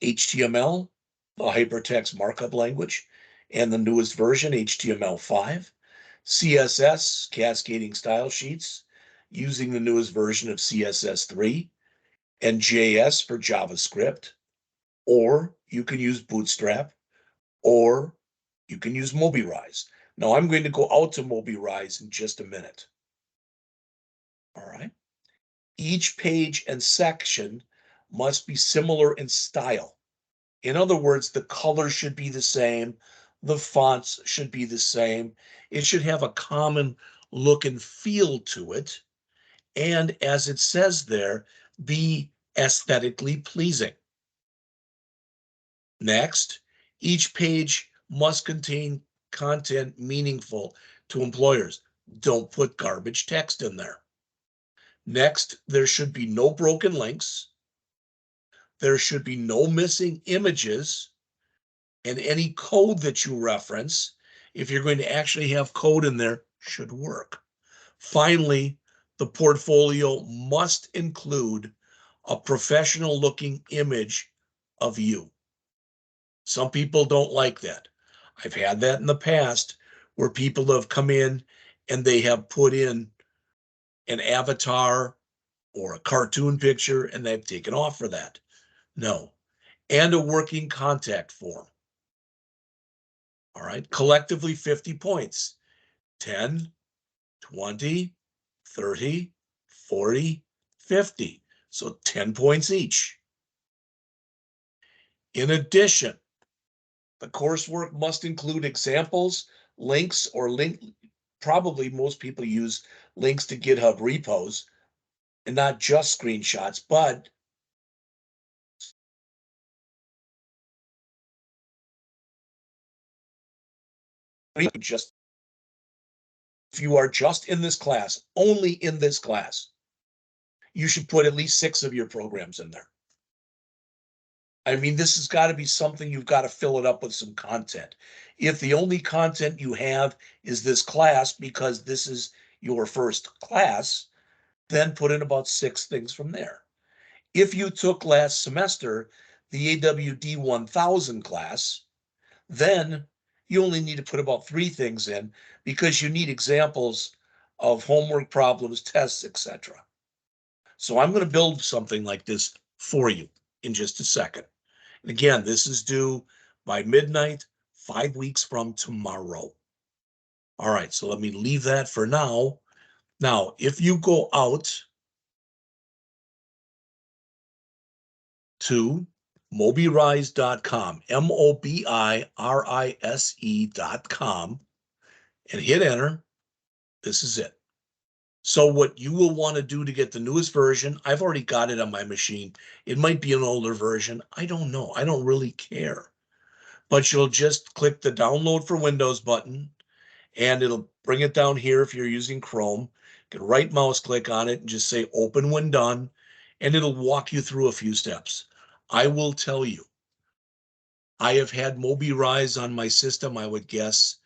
HTML, the hypertext markup language, and the newest version, HTML5, CSS, cascading style sheets, using the newest version of CSS3, and JS for JavaScript, or you can use Bootstrap, or you can use Mobirise. Now I'm going to go out to Mobirise in just a minute. All right. Each page and section must be similar in style. In other words, the color should be the same. The fonts should be the same. It should have a common look and feel to it. And as it says there, be aesthetically pleasing. Next, each page must contain content meaningful to employers. Don't put garbage text in there. Next, there should be no broken links. There should be no missing images, and any code that you reference, if you're going to actually have code in there, should work. Finally, the portfolio must include a professional looking image of you. Some people don't like that. I've had that in the past where people have come in and they have put in an avatar or a cartoon picture and they've taken off for that. No. And a working contact form. All right. Collectively 50 points. 10, 20, 30, 40, 50. So 10 points each. In addition, the coursework must include examples, links, or probably most people use links to GitHub repos and not just screenshots, but just if you are just in this class, only in this class, you should put at least 6 of your programs in there. I mean, this has got to be something you've got to fill it up with some content. If the only content you have is this class because this is your first class, then put in about 6 things from there. If you took last semester the AWD1000 class, then you only need to put about 3 things in because you need examples of homework problems, tests, etc. So I'm going to build something like this for you in just a second. And again, this is due by midnight, 5 weeks from tomorrow. All right, so let me leave that for now. Now, if you go out to mobirise.com, mobirise.com, and hit enter, this is it. So what you will want to do to get the newest version, I've already got it on my machine. It might be an older version. I don't know. I don't really care. But you'll just click the download for Windows button and it'll bring it down here if you're using Chrome. You can right mouse click on it and just say open when done, and it'll walk you through a few steps. I will tell you, I have had Mobirise on my system, I would guess,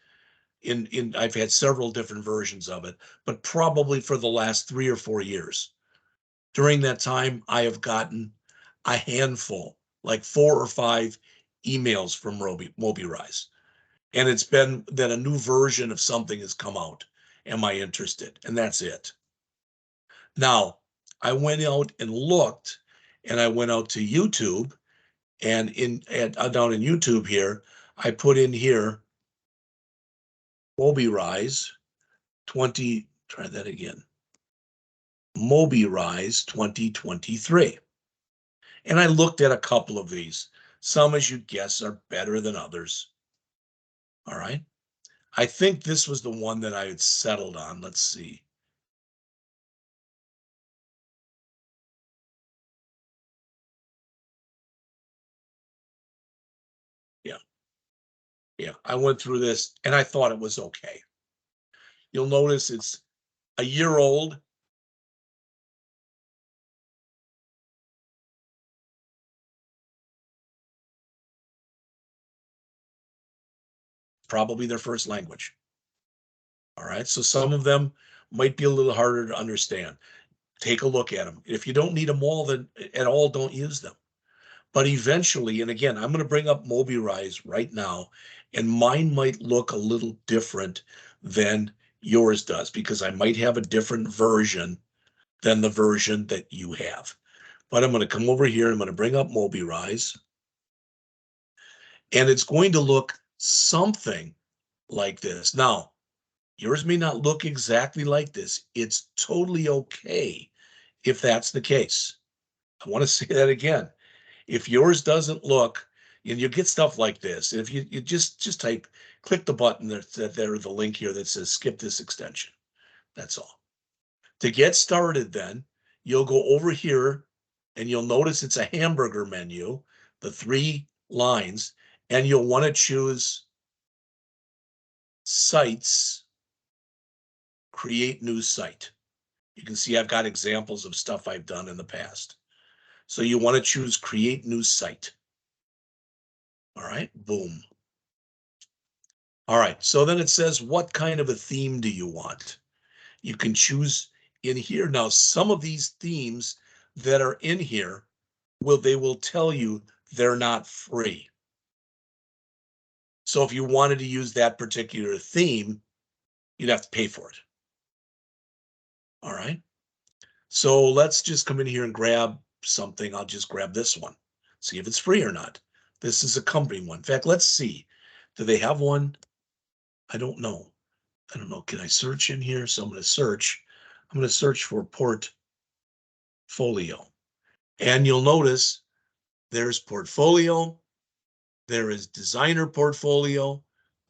I've had several different versions of it, but probably for the last 3 or 4 years. During that time, I have gotten a handful, like 4 or 5 emails from Mobirise. And it's been that a new version of something has come out. Am I interested? And that's it. Now, I went out and looked, and I went out to YouTube, and down in YouTube here, I put in here Mobirise 20, try that again. Mobirise 2023. And I looked at a couple of these. Some, as you'd guess, are better than others. All right. I think this was the one that I had settled on. Let's see. Yeah. Yeah. I went through this and I thought it was okay. You'll notice it's a year old. Probably their first language. All right. So some of them might be a little harder to understand. Take a look at them. If you don't need them all, then at all, don't use them. But eventually, and again, I'm going to bring up Mobirise right now, and mine might look a little different than yours does because I might have a different version than the version that you have. But I'm going to come over here, I'm going to bring up Mobirise, and it's going to look something like this. Now, yours may not look exactly like this. It's totally okay if that's the case. I want to say that again. If yours doesn't look, and you get stuff like this, if you just type, click the button there, the link here that says skip this extension. That's all. To get started then, you'll go over here and you'll notice it's a hamburger menu, the 3 lines, and you'll want to choose sites, create new site. You can see I've got examples of stuff I've done in the past. So you want to choose create new site. All right, boom. All right, so then it says, what kind of a theme do you want? You can choose in here. Now, some of these themes that are in here, they will tell you they're not free. So if you wanted to use that particular theme, you'd have to pay for it. All right. So let's just come in here and grab something. I'll just grab this one, see if it's free or not. This is a company one. In fact, let's see. Do they have one? I don't know. I don't know. Can I search in here? So I'm going to search. I'm going to search for portfolio. And you'll notice there's portfolio, there is designer portfolio,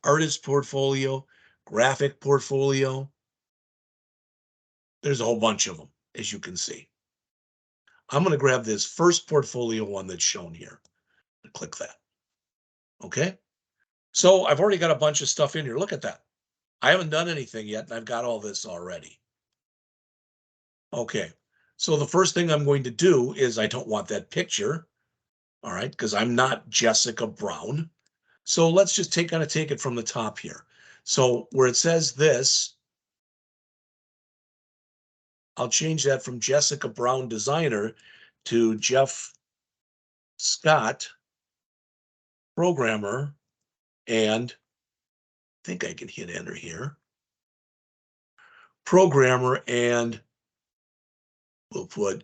artist portfolio, graphic portfolio. There's a whole bunch of them, as you can see. I'm going to grab this first portfolio one that's shown here. Click that. Okay. So I've already got a bunch of stuff in here. Look at that. I haven't done anything yet, and I've got all this already. Okay. So the first thing I'm going to do is I don't want that picture. All right, because I'm not Jessica Brown. So let's just take it from the top here. So where it says this, I'll change that from Jessica Brown Designer to Jeff Scott Programmer, and I think I can hit enter here. Programmer, and we'll put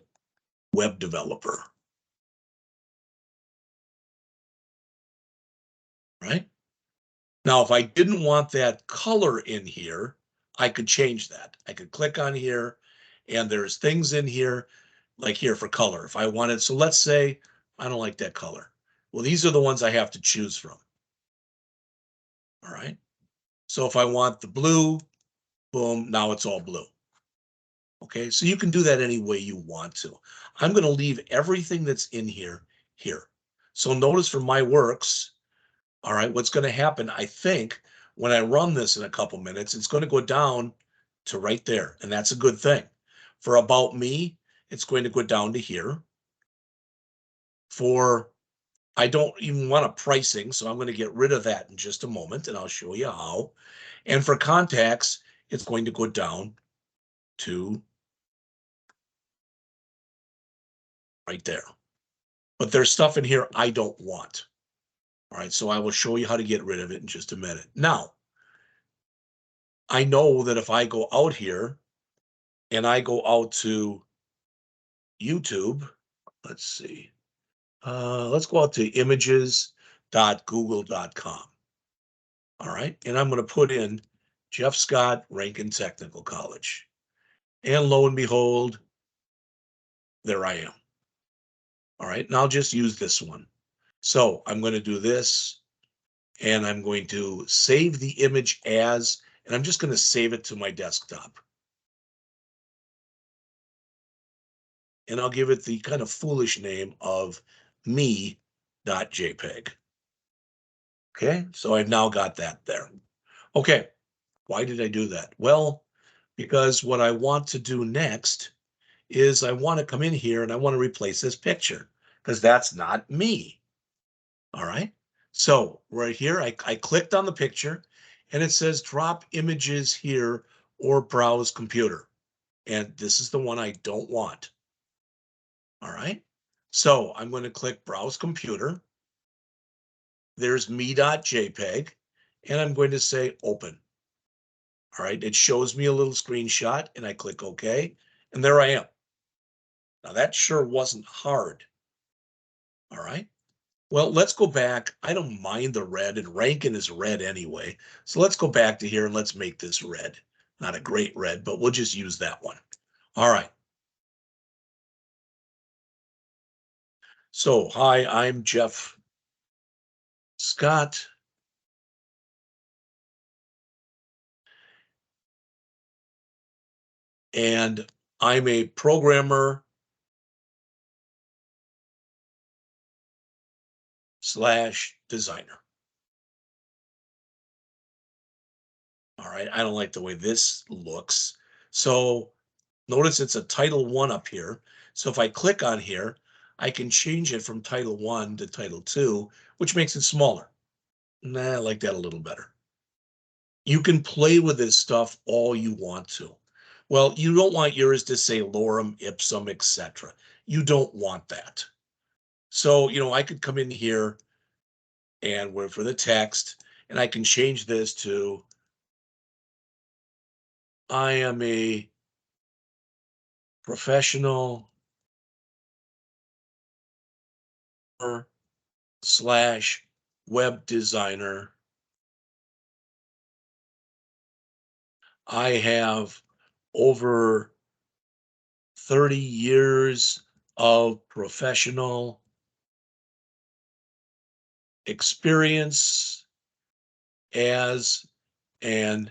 web developer. Right? Now, if I didn't want that color in here, I could change that. I could click on here, and there's things in here, like here for color. If I wanted, so let's say I don't like that color. Well, these are the ones I have to choose from. All right. So if I want the blue, boom, now it's all blue. Okay, so you can do that any way you want to. I'm going to leave everything that's in here here. So notice for my works, all right, what's going to happen, I think, when I run this in a couple minutes, it's going to go down to right there, and that's a good thing. For About Me, it's going to go down to here. For, I don't even want a pricing, so I'm going to get rid of that in just a moment, and I'll show you how. And for contacts, it's going to go down to right there. But there's stuff in here I don't want. All right, so I will show you how to get rid of it in just a minute. Now, I know that if I go out here and I go out to YouTube, let's see, let's go out to images.google.com. All right, and I'm going to put in Jeff Scott Rankin Technical College. And lo and behold, there I am. All right, and I'll just use this one. So I'm going to do this, and I'm going to save the image as, and I'm just going to save it to my desktop. And I'll give it the kind of foolish name of me.jpg. Okay, so I've now got that there. Okay, why did I do that? Well, because what I want to do next is I want to come in here and I want to replace this picture because that's not me. All right, so right here, I clicked on the picture and it says drop images here or browse computer. And this is the one I don't want. All right, so I'm going to click browse computer. There's me.jpg, and I'm going to say open. All right, it shows me a little screenshot, and I click OK, and there I am. Now that sure wasn't hard. All right, well, let's go back. I don't mind the red, and Rankin is red anyway. So let's go back to here and let's make this red. Not a great red, but we'll just use that one. All right. So, hi, I'm Jeff Scott. And I'm a programmer / designer. All right, I don't like the way this looks. So notice it's a title 1 up here. So if I click on here, I can change it from title 1 to title 2, which makes it smaller. Nah, I like that a little better. You can play with this stuff all you want to. Well, you don't want yours to say lorem ipsum, etc. You don't want that. So, I could come in here and where for the text, and I can change this to I am a professional / web designer. I have over 30 years of professional experience as an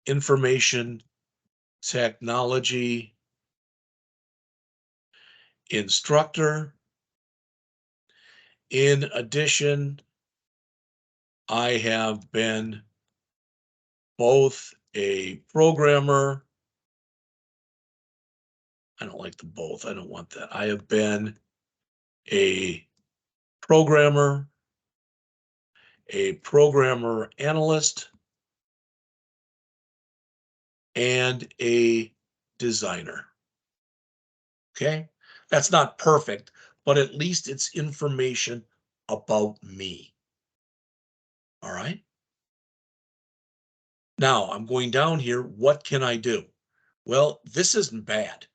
information technology instructor. In addition, I have been both a programmer. I don't like the both. I don't want that. I have been a programmer, a programmer analyst, and a designer. Okay, that's not perfect, but at least it's information about me. All right. Now I'm going down here. What can I do? Well, this isn't bad.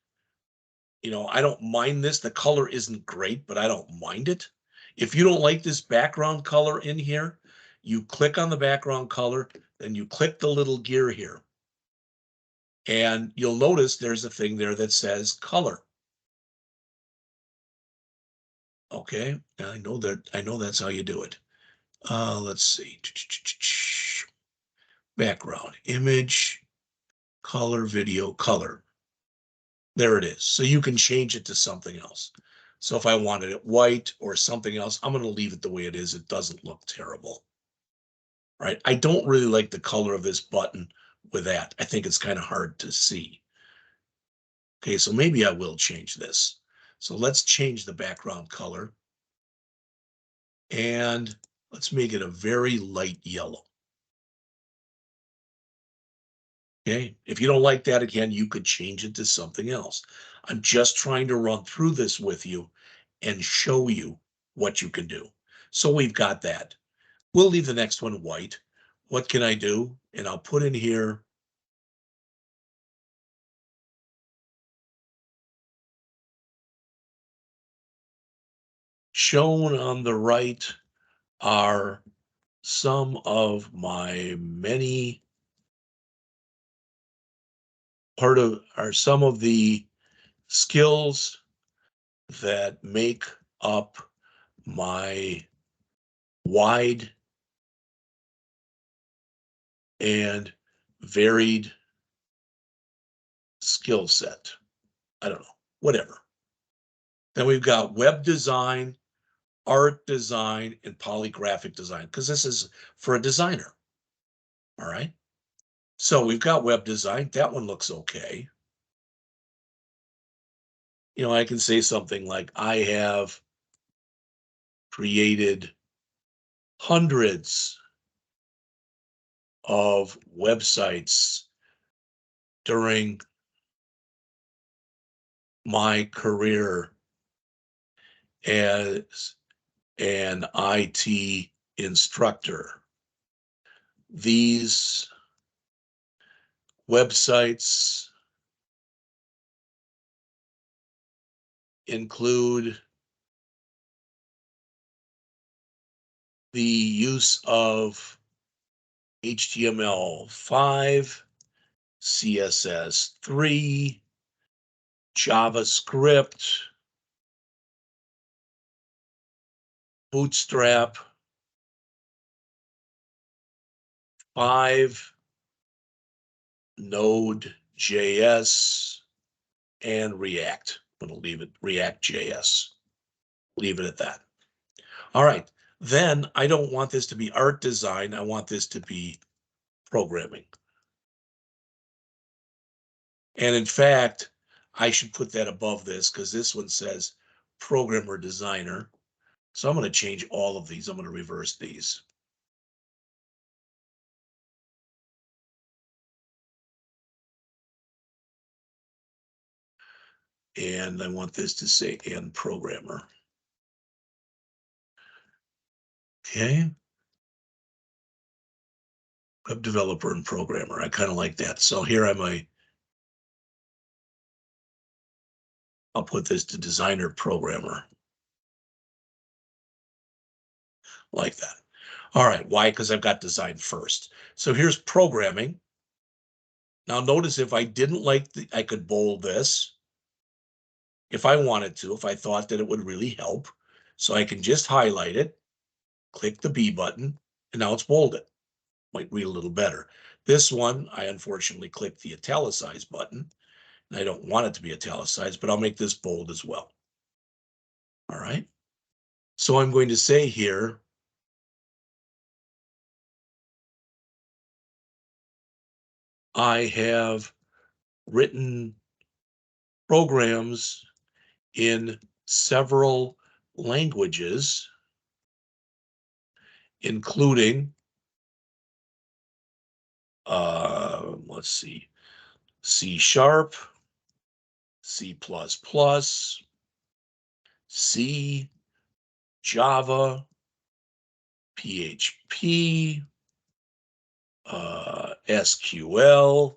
I don't mind this. The color isn't great, but I don't mind it. If you don't like this background color in here, you click on the background color, then you click the little gear here. And you'll notice there's a thing there that says color. Okay, I know that's how you do it. Let's see. Background, image, color, video, color. There it is. So you can change it to something else. So if I wanted it white or something else, I'm going to leave it the way it is. It doesn't look terrible. Right? I don't really like the color of this button with that. I think it's kind of hard to see. Okay, so maybe I will change this. So let's change the background color. And let's make it a very light yellow. Okay, if you don't like that again, you could change it to something else. I'm just trying to run through this with you and show you what you can do. So we've got that. We'll leave the next one white. What can I do? And I'll put in here shown on the right are some of my many are some of the skills that make up my wide and varied skill set. I don't know, whatever. Then we've got web design, art design, and polygraphic design, because this is for a designer. All right. So we've got web design. That one looks okay. I can say something like, I have created hundreds of websites during my career as an IT instructor. These websites include the use of HTML5, CSS3, JavaScript, Bootstrap, 5, Node.js, and React. I'm going to leave it React.js. Leave it at that. All right. Then I don't want this to be art design. I want this to be programming. And in fact, I should put that above this because this one says programmer designer. So I'm going to change all of these. I'm going to reverse these. And I want this to say and programmer. Okay. Web developer and programmer. I kind of like that. So here I'll put this to designer programmer. Like that. All right. Why? Because I've got design first. So here's programming. Now notice if I didn't like I could bold this if I wanted to, if I thought that it would really help. So I can just highlight it, click the B button, and now it's bolded. Might read a little better. This one, I unfortunately clicked the italicize button, and I don't want it to be italicized, but I'll make this bold as well. All right. So I'm going to say here, I have written programs in several languages, including, let's see, C#, C++, C, Java, PHP, SQL,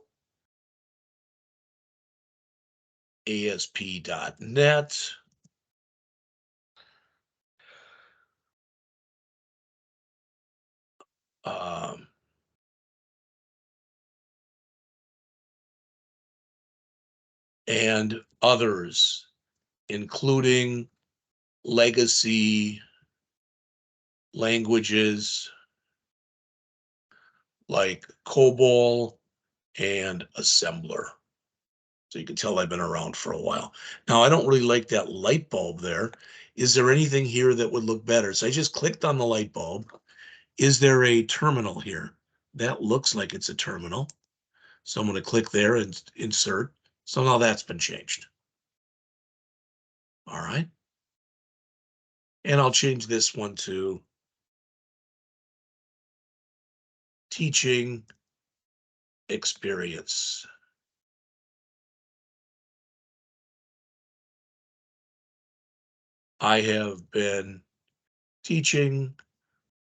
ASP.NET, um, and others, including legacy languages like COBOL and Assembler. So you can tell I've been around for a while. Now, I don't really like that light bulb there. Is there anything here that would look better? So I just clicked on the light bulb. Is there a terminal here? That looks like it's a terminal. So I'm going to click there and insert. So now that's been changed. All right. And I'll change this one to teaching experience. I have been teaching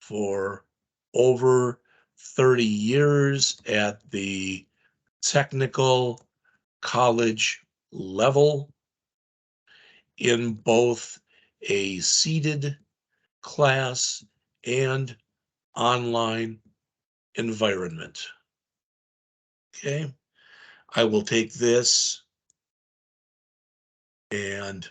for over 30 years at the technical college level in both a seated class and online environment. Okay, I will take this and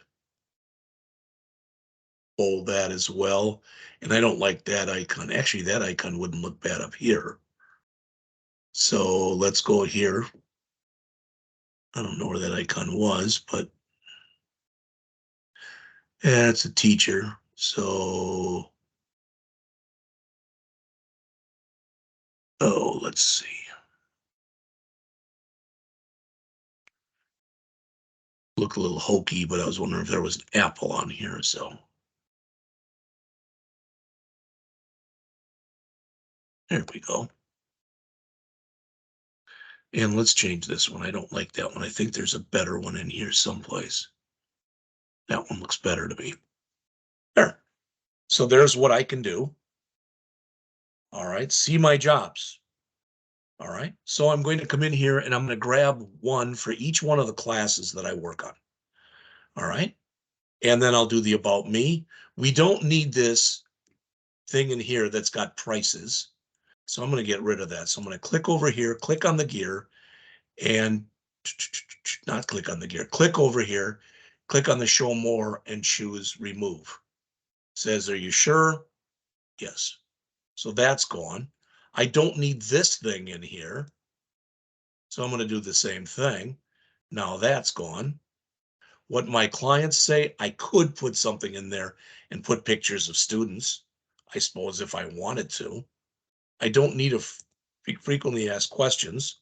bold that as well. And I don't like that icon. Actually, that icon wouldn't look bad up here. So let's go here. I don't know where that icon was, but yeah, it's a teacher. So, oh, let's see. Look a little hokey, but I was wondering if there was an apple on here. So there we go. And let's change this one. I don't like that one. I think there's a better one in here someplace. That one looks better to me. There. So there's what I can do. All right. See my jobs. All right. So I'm going to come in here and I'm going to grab one for each one of the classes that I work on. All right. And then I'll do the about me. We don't need this thing in here that's got prices. So I'm going to get rid of that. So I'm going to click over here, click on the gear, and not click on the gear, click over here, click on the show more and choose remove. It says, are you sure? Yes. So that's gone. I don't need this thing in here. So I'm going to do the same thing. Now that's gone. What my clients say, I could put something in there and put pictures of students, I suppose, if I wanted to. I don't need a frequently asked questions.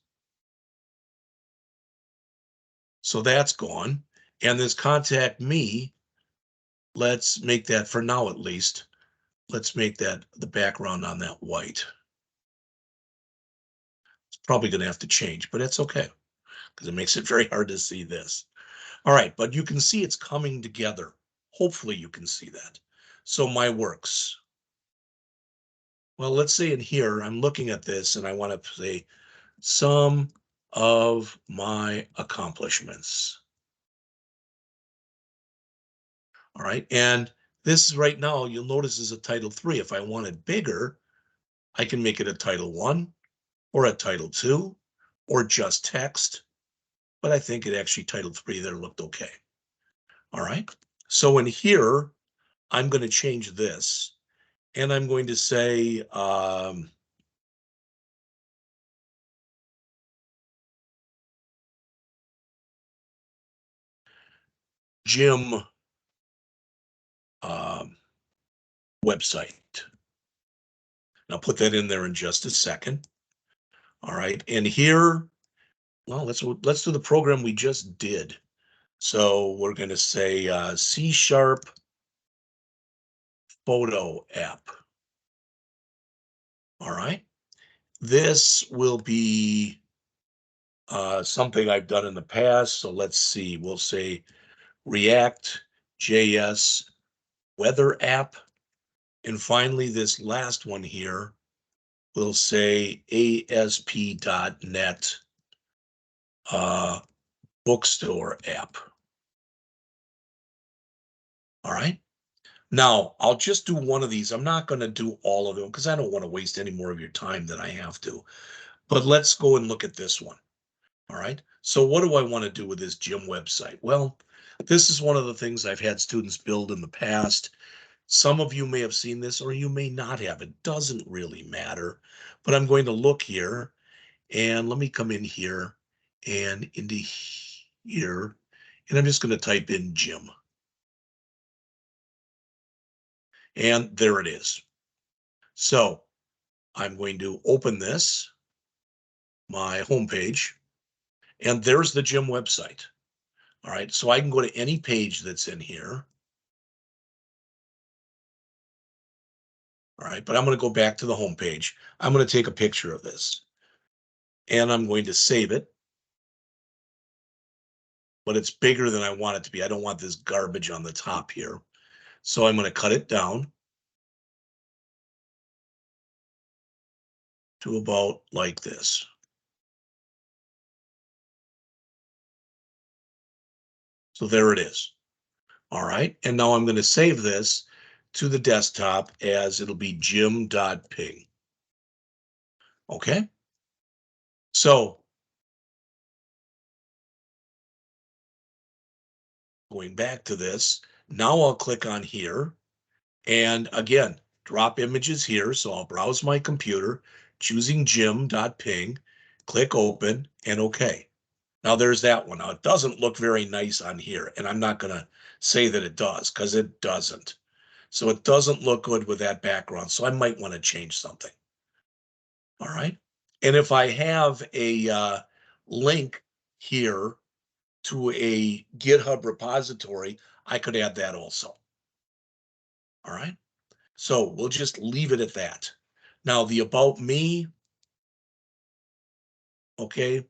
So that's gone. And this contact me, let's make that for now at least. Let's make that the background on that white. It's probably going to have to change, but it's okay because it makes it very hard to see this. All right, but you can see it's coming together. Hopefully you can see that. So my works. Well, let's say in here, I'm looking at this and I want to say some of my accomplishments. All right, and this right now, you'll notice is a title 3. If I want it bigger, I can make it a title 1 or a title 2 or just text. But I think it actually title 3 there looked okay. All right, so in here, I'm going to change this and I'm going to say, Jim website. I'll put that in there in just a second. All right, and here, well, let's do the program we just did. So we're going to say C# photo app. All right, this will be something I've done in the past. So let's see, we'll say React JS weather app. And finally, this last one here, we'll say ASP.NET bookstore app. All right. Now, I'll just do one of these. I'm not going to do all of them because I don't want to waste any more of your time than I have to. But let's go and look at this one. All right. So what do I want to do with this gym website? Well, this is one of the things I've had students build in the past. Some of you may have seen this or you may not have. It doesn't really matter. But I'm going to look here and let me come in here and into here. And I'm just going to type in gym. And there it is. So I'm going to open this, my homepage, and there's the gym website. All right, so I can go to any page that's in here. All right, but I'm going to go back to the homepage. I'm going to take a picture of this and I'm going to save it. But it's bigger than I want it to be. I don't want this garbage on the top here. So I'm going to cut it down to about like this. So there it is. All right. And now I'm going to save this to the desktop as it'll be gym.ping. Okay. So going back to this, now I'll click on here. And again, drop images here. So I'll browse my computer, choosing gym.ping, click open and OK. Now there's that one. Now it doesn't look very nice on here. And I'm not going to say that it does because it doesn't. So it doesn't look good with that background. So I might want to change something. All right. And if I have a link here to a GitHub repository, I could add that also. All right. So we'll just leave it at that. Now the about me, okay,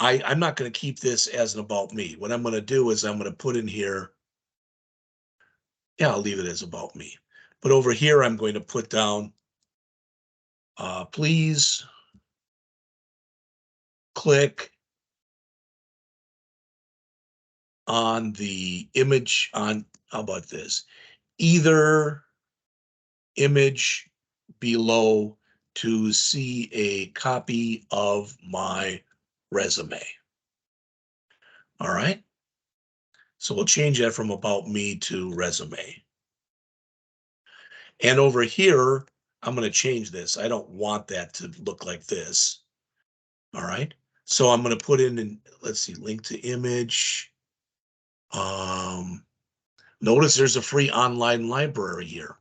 I'm not going to keep this as an about me. What I'm going to do is I'm going to put in here, yeah, I'll leave it as about me. But over here, I'm going to put down, please click on the image on, how about this? Either image below to see a copy of my resume. All right. So we'll change that from about me to resume. And over here, I'm going to change this. I don't want that to look like this. All right. So I'm going to put in, let's see, link to image. Notice there's a free online library here.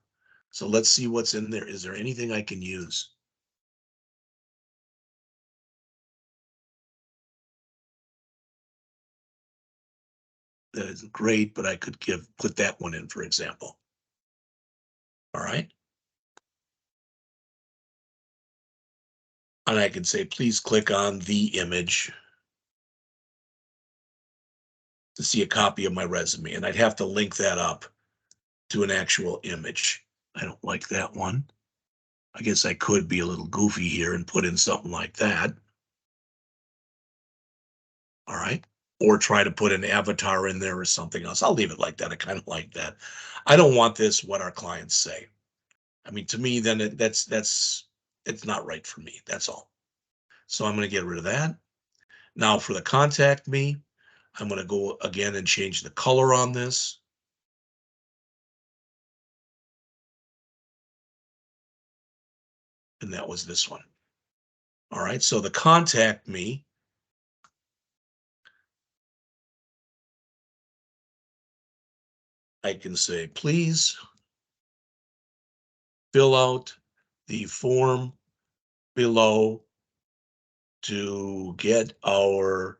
So let's see what's in there. Is there anything I can use? That isn't great, but I could put that one in, for example. All right. And I can say, please click on the image to see a copy of my resume. And I'd have to link that up to an actual image. I don't like that one. I guess I could be a little goofy here and put in something like that. All right. Or try to put an avatar in there or something else. I'll leave it like that. I kind of like that. I don't want this what our clients say. I mean, to me, then it's not right for me. That's all. So I'm going to get rid of that. Now for the contact me, I'm going to go again and change the color on this. And that was this one. All right. So the contact me, I can say, please fill out the form below to get our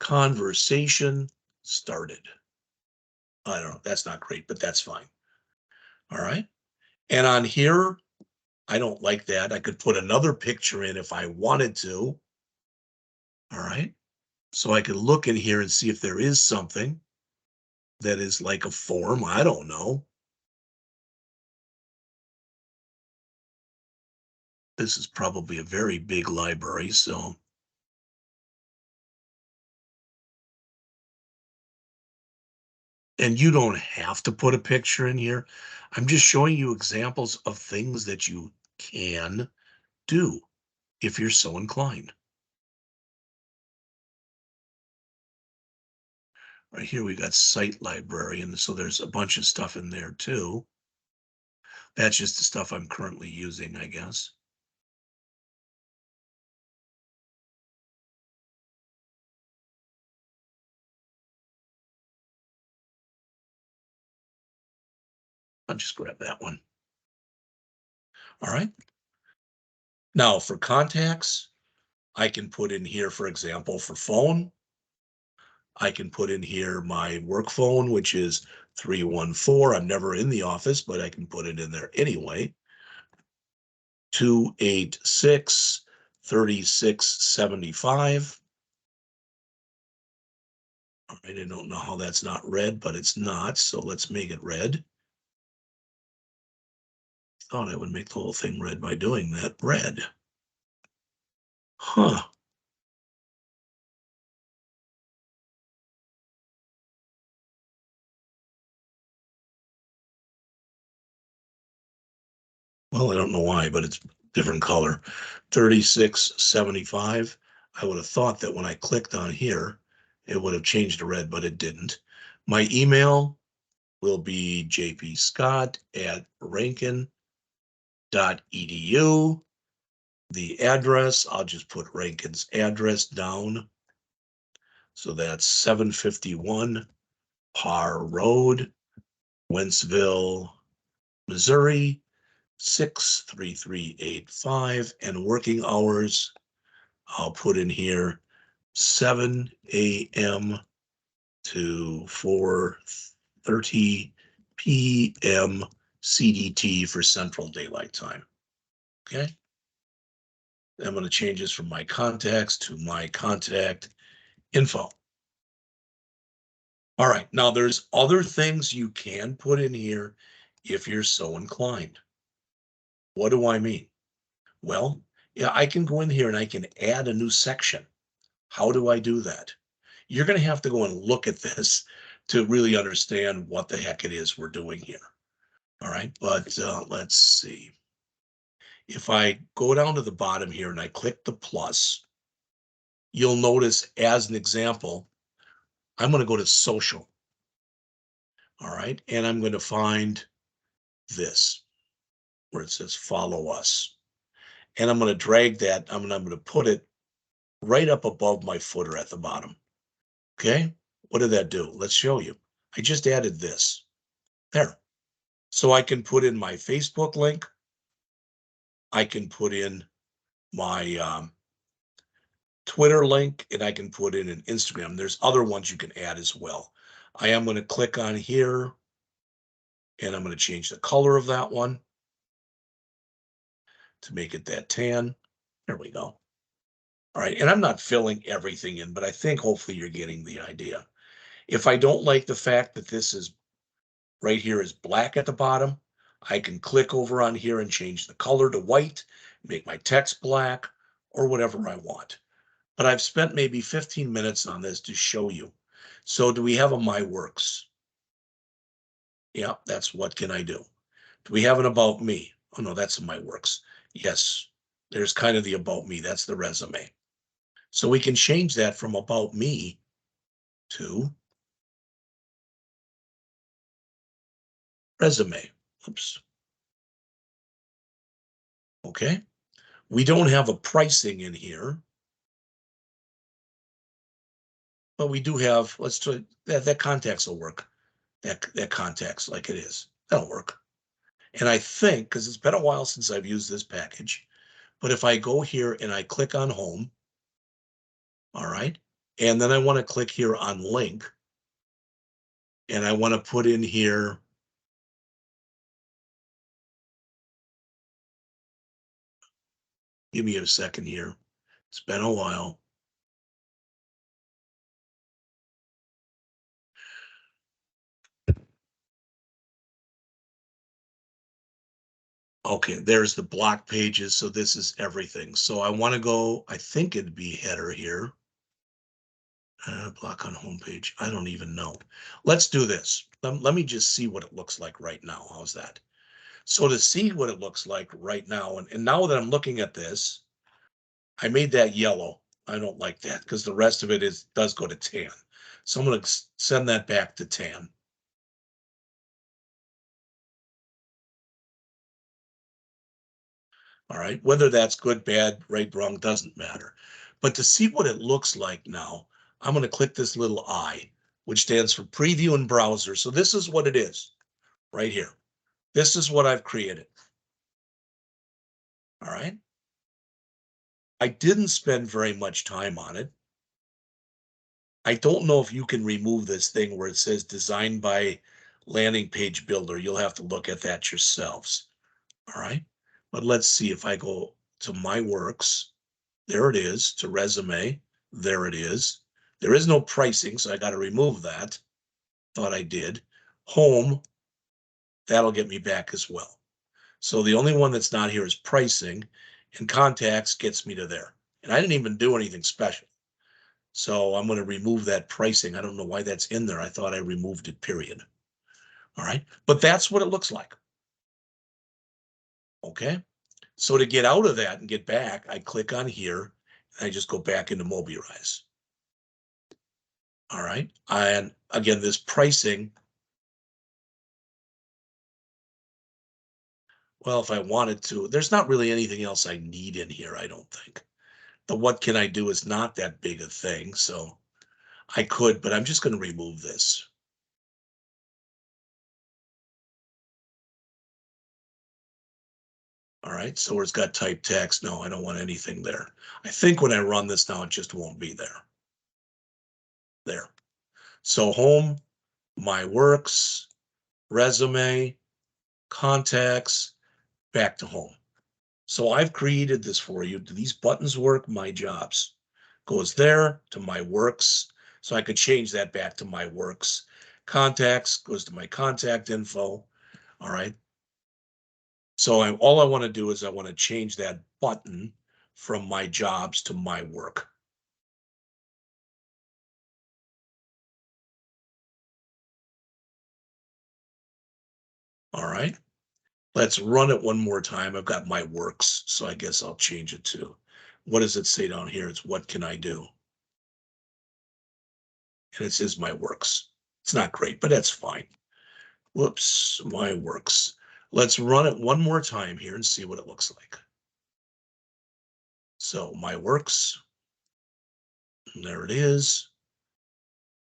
conversation started. I don't know, that's not great, but that's fine. All right. And on here, I don't like that. I could put another picture in if I wanted to. All right. So I could look in here and see if there is something that is like a form. I don't know. This is probably a very big library, so. And you don't have to put a picture in here. I'm just showing you examples of things that you can do if you're so inclined. Right here, we got site library, and so there's a bunch of stuff in there too. That's just the stuff I'm currently using, I guess. I'll just grab that one. All right. Now for contacts, I can put in here, for example, for phone, I can put in here my work phone, which is 314. I'm never in the office, but I can put it in there anyway. 286 3675. All right, I don't know how that's not red, but it's not, so let's make it red. Thought I would make the whole thing red by doing that. Red. Huh. Well, I don't know why, but it's different color. 3675. I would have thought that when I clicked on here, it would have changed to red, but it didn't. My email will be jpscott@rankin.edu. The address, I'll just put Rankin's address down. So that's 751 Parr Road, Wentzville, Missouri, 63385. And working hours, I'll put in here 7 a.m. to 4:30 p.m. CDT for Central Daylight Time. Okay. I'm going to change this from my contacts to my contact info. All right. Now there's other things you can put in here if you're so inclined. What do I mean? Well, yeah, I can go in here and I can add a new section. How do I do that? You're going to have to go and look at this to really understand what the heck it is we're doing here. All right. But let's see. If I go down to the bottom here and I click the plus, you'll notice as an example, I'm going to go to social. All right. And I'm going to find this where it says follow us. And I'm going to drag that. I'm going to put it right up above my footer at the bottom. Okay. What did that do? Let's show you. I just added this there. So I can put in my Facebook link. I can put in my Twitter link, and I can put in an Instagram. There's other ones you can add as well. I am going to click on here and I'm going to change the color of that one to make it that tan. There we go. All right. And I'm not filling everything in, but I think hopefully you're getting the idea. If I don't like the fact that this is right here is black at the bottom, I can click over on here and change the color to white, make my text black, or whatever I want. But I've spent maybe 15 minutes on this to show you. So do we have a My Works? Yeah, that's what can I do? Do we have an About Me? Oh no, that's My Works. Yes, there's kind of the About Me. That's the resume. So we can change that from About Me to resume. Oops. Okay. We don't have a pricing in here, but we do have, let's try that contacts will work. That contacts like it is. That'll work. And I think, because it's been a while since I've used this package, but if I go here and I click on home, all right, and then I want to click here on link, and I want to put in here, give me a second here. It's been a while. Okay, there's the block pages. So this is everything. So I want to go, I think it'd be header here. Block on homepage. I don't even know. Let's do this. Let me just see what it looks like right now. How's that? So to see what it looks like right now, and now that I'm looking at this, I made that yellow. I don't like that because the rest of it does go to tan. So I'm going to send that back to tan. All right, whether that's good, bad, right, wrong, doesn't matter. But to see what it looks like now, I'm going to click this little I, which stands for preview and browser. So this is what it is right here. This is what I've created. All right. I didn't spend very much time on it. I don't know if you can remove this thing where it says designed by landing page builder. You'll have to look at that yourselves. All right. But let's see if I go to my works. There it is, to resume. There it is. There is no pricing, so I got to remove that. Thought I did. Home, that'll get me back as well. So the only one that's not here is pricing, and contacts gets me to there. And I didn't even do anything special. So I'm going to remove that pricing. I don't know why that's in there. I thought I removed it, period. All right. But that's what it looks like. Okay. So to get out of that and get back, I click on here and I just go back into Mobirise. All right. And again, this pricing, well, if I wanted to, there's not really anything else I need in here, I don't think. The what can I do is not that big a thing. So I could, but I'm just going to remove this. All right. So where it's got type text. No, I don't want anything there. I think when I run this now, it just won't be there. There. So home, my works, resume, contacts, back to home. So I've created this for you. Do these buttons work? My jobs goes there to my works. So I could change that back to my works. Contacts goes to my contact info. All right. So all I want to do is I want to change that button from my jobs to my work. All right. Let's run it one more time. I've got my works, so I guess I'll change it to, what does it say down here? It's what can I do? And it says my works. It's not great, but that's fine. Whoops, my works. Let's run it one more time here and see what it looks like. So my works, there it is.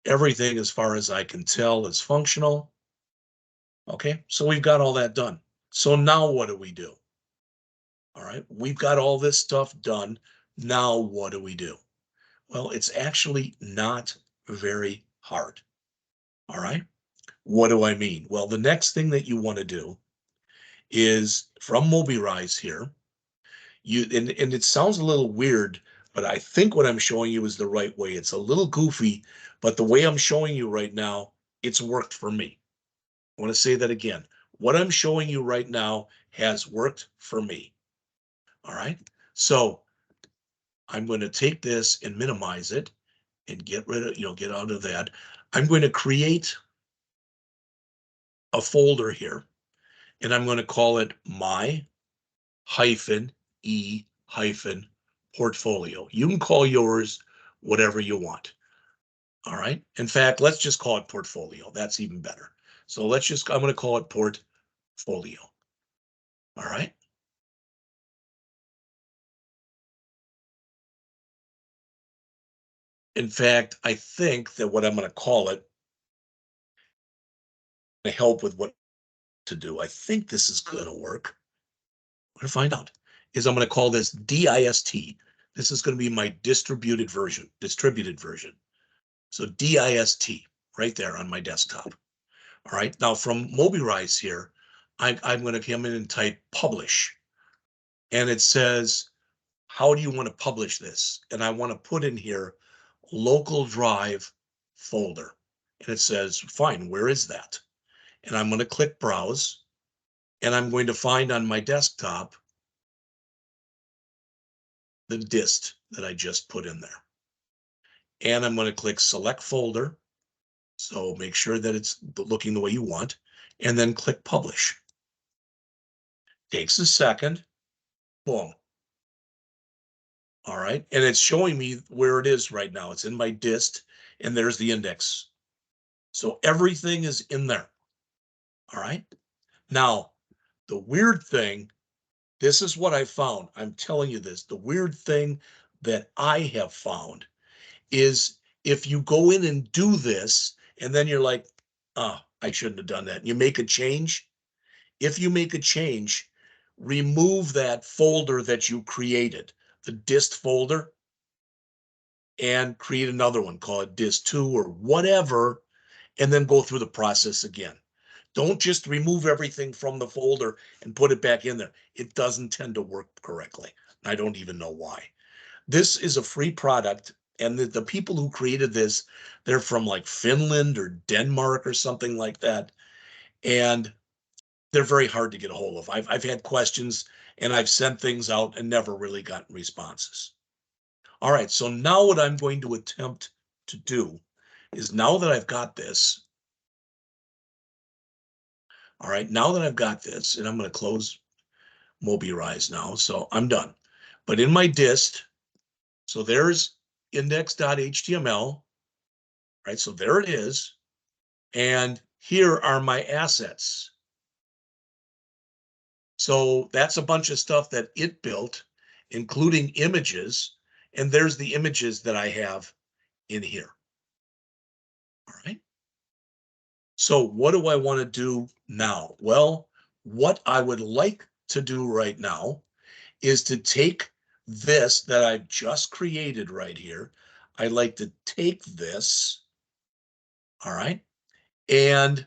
Everything, as far as I can tell, is functional. Okay, so we've got all that done. So now what do we do? All right, we've got all this stuff done. Now what do we do? Well, it's actually not very hard. All right, what do I mean? Well, the next thing that you want to do is from Mobirise here. And it sounds a little weird, but I think what I'm showing you is the right way. It's a little goofy, but the way I'm showing you right now, it's worked for me. I want to say that again. What I'm showing you right now has worked for me. All right. So I'm going to take this and minimize it and get rid of, get out of that. I'm going to create a folder here and I'm going to call it my hyphen e hyphen portfolio. You can call yours whatever you want. All right. In fact, let's just call it portfolio. That's even better. So I'm going to call it portfolio. All right. In fact, I think that what I'm going to call it to help with what to do, I think this is going to work. I'm going to find out. Is I'm going to call this DIST. This is going to be my distributed version. So DIST right there on my desktop. All right. Now from Mobirise here, I'm going to come in and type publish. And it says, how do you want to publish this? And I want to put in here local drive folder. And it says, fine, where is that? And I'm going to click browse. and I'm going to find on my desktop the dist that I just put in there. And I'm going to click select folder. So make sure that it's looking the way you want, and then click publish. Takes a second. Boom. All right. And it's showing me where it is right now. It's in my dist, and there's the index. So everything is in there. All right. Now, the weird thing, this is what I found. I'm telling you this. The weird thing that I have found is if you go in and do this, and then you're like, oh, I shouldn't have done that. And you make a change. If you make a change, remove that folder that you created, the dist folder, and create another one, call it dist2 or whatever, and then go through the process again. Don't just remove everything from the folder and put it back in there. It doesn't tend to work correctly. I don't even know why. This is a free product, and the people who created this, they're from like Finland or Denmark or something like that. And they're very hard to get a hold of. I've had questions and I've sent things out and never really gotten responses. All right, so now what I'm going to attempt to do is now that I've got this, all right, now that I've got this, and I'm going to close Mobirise now, so I'm done. But in my dist, so there's index.html, right? So there it is. And here are my assets. So that's a bunch of stuff that it built, including images. And there's the images that I have in here. All right. So what do I want to do now? Well, what I would like to do right now is to take this that I've just created right here. I'd like to take this, all right, and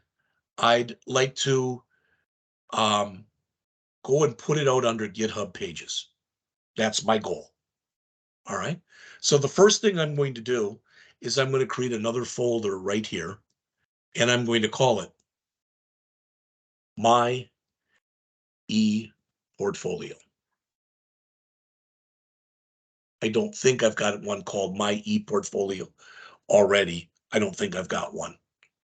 I'd like to go and put it out under GitHub pages. That's my goal. All right. So the first thing I'm going to do is I'm going to create another folder right here, and I'm going to call it my e-portfolio. I don't think I've got one called my e-portfolio already. I don't think I've got one.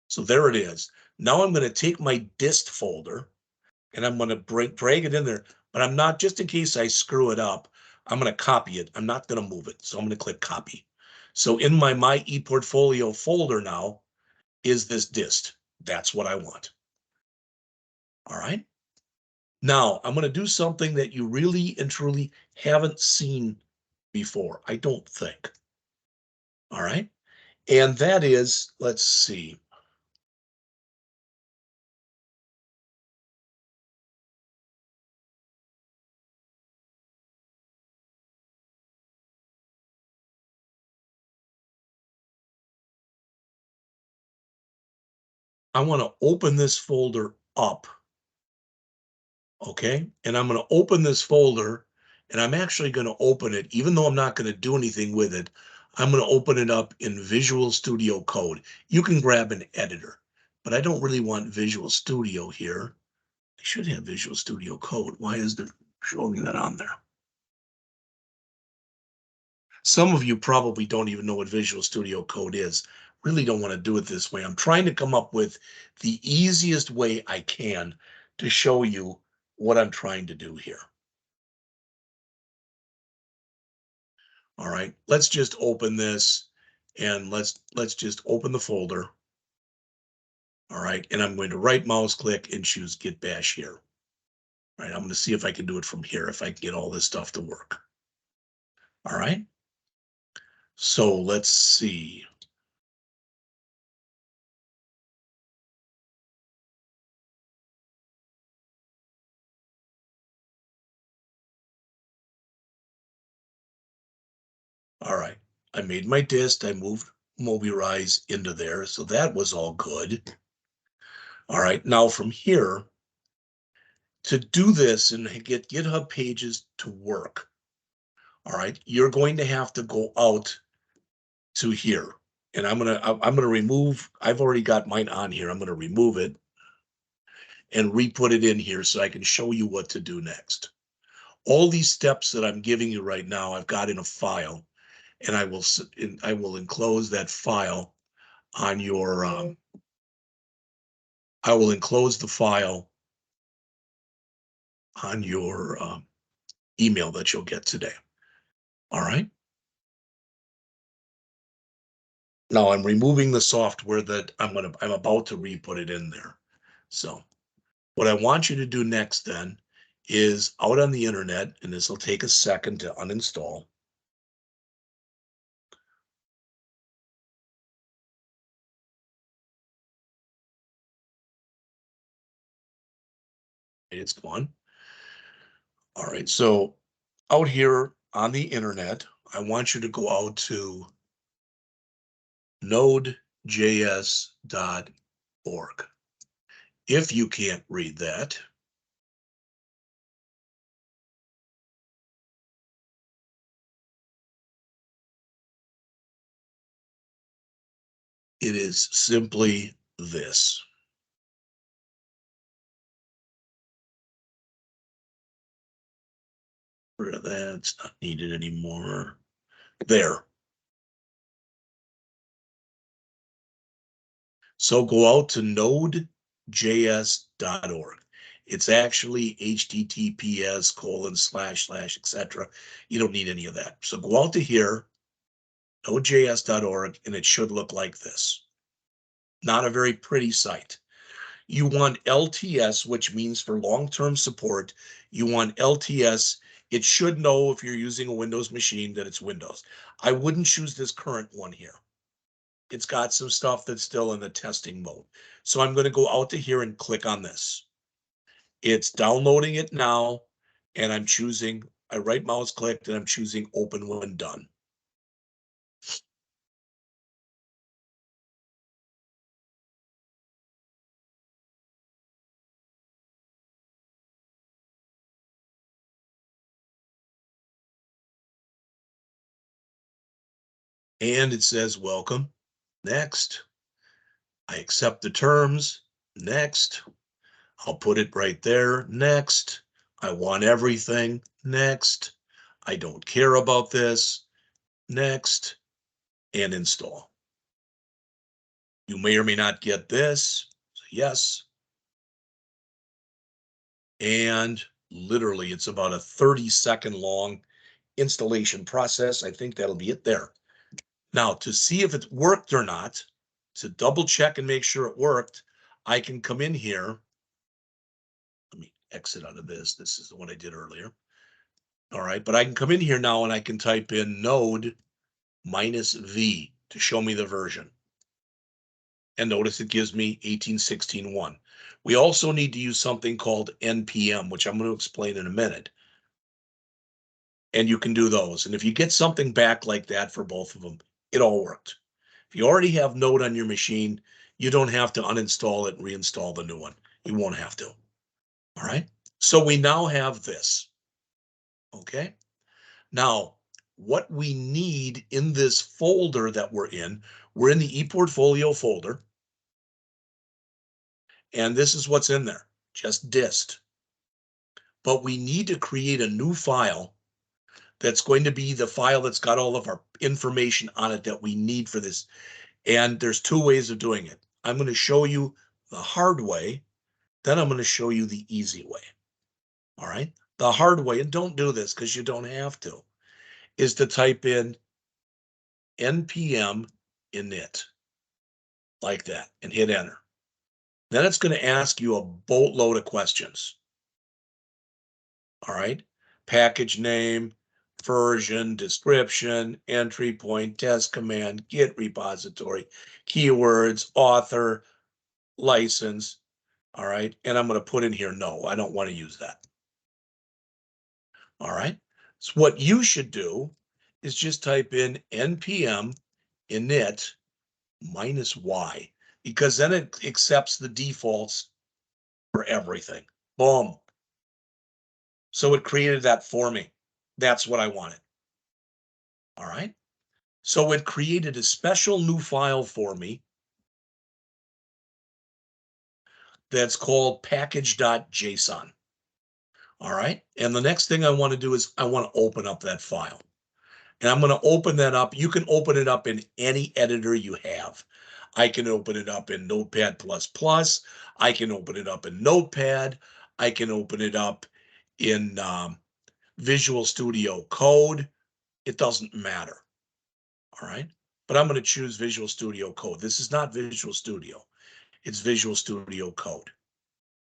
So there it is. Now I'm going to take my dist folder and I'm going to drag it in there, but I'm not, just in case I screw it up, I'm going to copy it. I'm not going to move it. So I'm going to click copy. So in my e-portfolio folder now is this dist. That's what I want. All right. Now I'm going to do something that you really and truly haven't seen before. I don't think. All right. And that is, let's see. I want to open this folder up. Okay. And I'm going to open this folder and I'm actually going to open it, even though I'm not going to do anything with it. I'm going to open it up in Visual Studio Code. You can grab an editor, but I don't really want Visual Studio here. I should have Visual Studio Code. Why is there showing that on there? Some of you probably don't even know what Visual Studio Code is. Really don't want to do it this way. I'm trying to come up with the easiest way I can to show you what I'm trying to do here. All right, let's just open this and let's just open the folder. All right, and I'm going to right mouse click and choose Git Bash here. All right, I'm going to see if I can do it from here, if I can get all this stuff to work. All right, so let's see. All right, I made my dist, I moved Mobirise into there, so that was all good. All right, now from here, to do this and get GitHub pages to work, all right, you're going to have to go out to here. And I'm gonna remove, I've already got mine on here. I'm gonna remove it. and re-put it in here so I can show you what to do next. All these steps that I'm giving you right now, I've got in a file, and I will enclose that file on your, I will enclose the file on your email that you'll get today. All right. Now I'm removing the software that I'm about to re-put it in there. So what I want you to do next then is out on the internet, and this will take a second to uninstall. It's gone. All right, so out here on the internet, I want you to go out to nodejs.org. If you can't read that, it is simply this. Rid of that, it's not needed anymore. There. So go out to nodejs.org. It's actually https:// etc. You don't need any of that. So go out to here, nodejs.org, and it should look like this. Not a very pretty site. You want LTS, which means for long-term support. You want LTS. It should know if you're using a Windows machine that it's Windows. I wouldn't choose this current one here. It's got some stuff that's still in the testing mode. So I'm going to go out to here and click on this. It's downloading it now, and I right mouse clicked, and I'm choosing open when done. And it says, welcome. Next. I accept the terms. Next. I'll put it right there. Next. I want everything. Next. I don't care about this. Next. And install. You may or may not get this. So yes. And literally, it's about a 30-second long installation process. I think that'll be it there. Now, to see if it worked or not, to double check and make sure it worked, I can come in here. Let me exit out of this. This is the one I did earlier. All right, but I can come in here now and I can type in node -v to show me the version. And notice it gives me 18.16.1. We also need to use something called npm, which I'm going to explain in a minute. And you can do those. And if you get something back like that for both of them, it all worked. If you already have Node on your machine, you don't have to uninstall it and reinstall the new one. You won't have to. All right. So we now have this. Okay. Now, what we need in this folder that we're in the ePortfolio folder. And this is what's in there, just dist. But we need to create a new file that's going to be the file that's got all of our information on it that we need for this. And there's two ways of doing it. I'm going to show you the hard way, then I'm going to show you the easy way. All right. The hard way, and don't do this because you don't have to, is to type in npm init like that and hit enter. Then it's going to ask you a boatload of questions. All right. Package name, version, description, entry point, test command, git repository, keywords, author, license. All right. And I'm going to put in here, no, I don't want to use that. All right. So what you should do is just type in npm init -y, because then it accepts the defaults for everything. Boom. So it created that for me. That's what I wanted. All right. So it created a special new file for me. that's called package.json. All right. And the next thing I want to do is I want to open up that file. And I'm going to open that up. You can open it up in any editor you have. I can open it up in Notepad++. I can open it up in Notepad. I can open it up in Visual Studio Code. It doesn't matter. All right. But I'm going to choose Visual Studio Code. This is not Visual Studio. It's Visual Studio Code.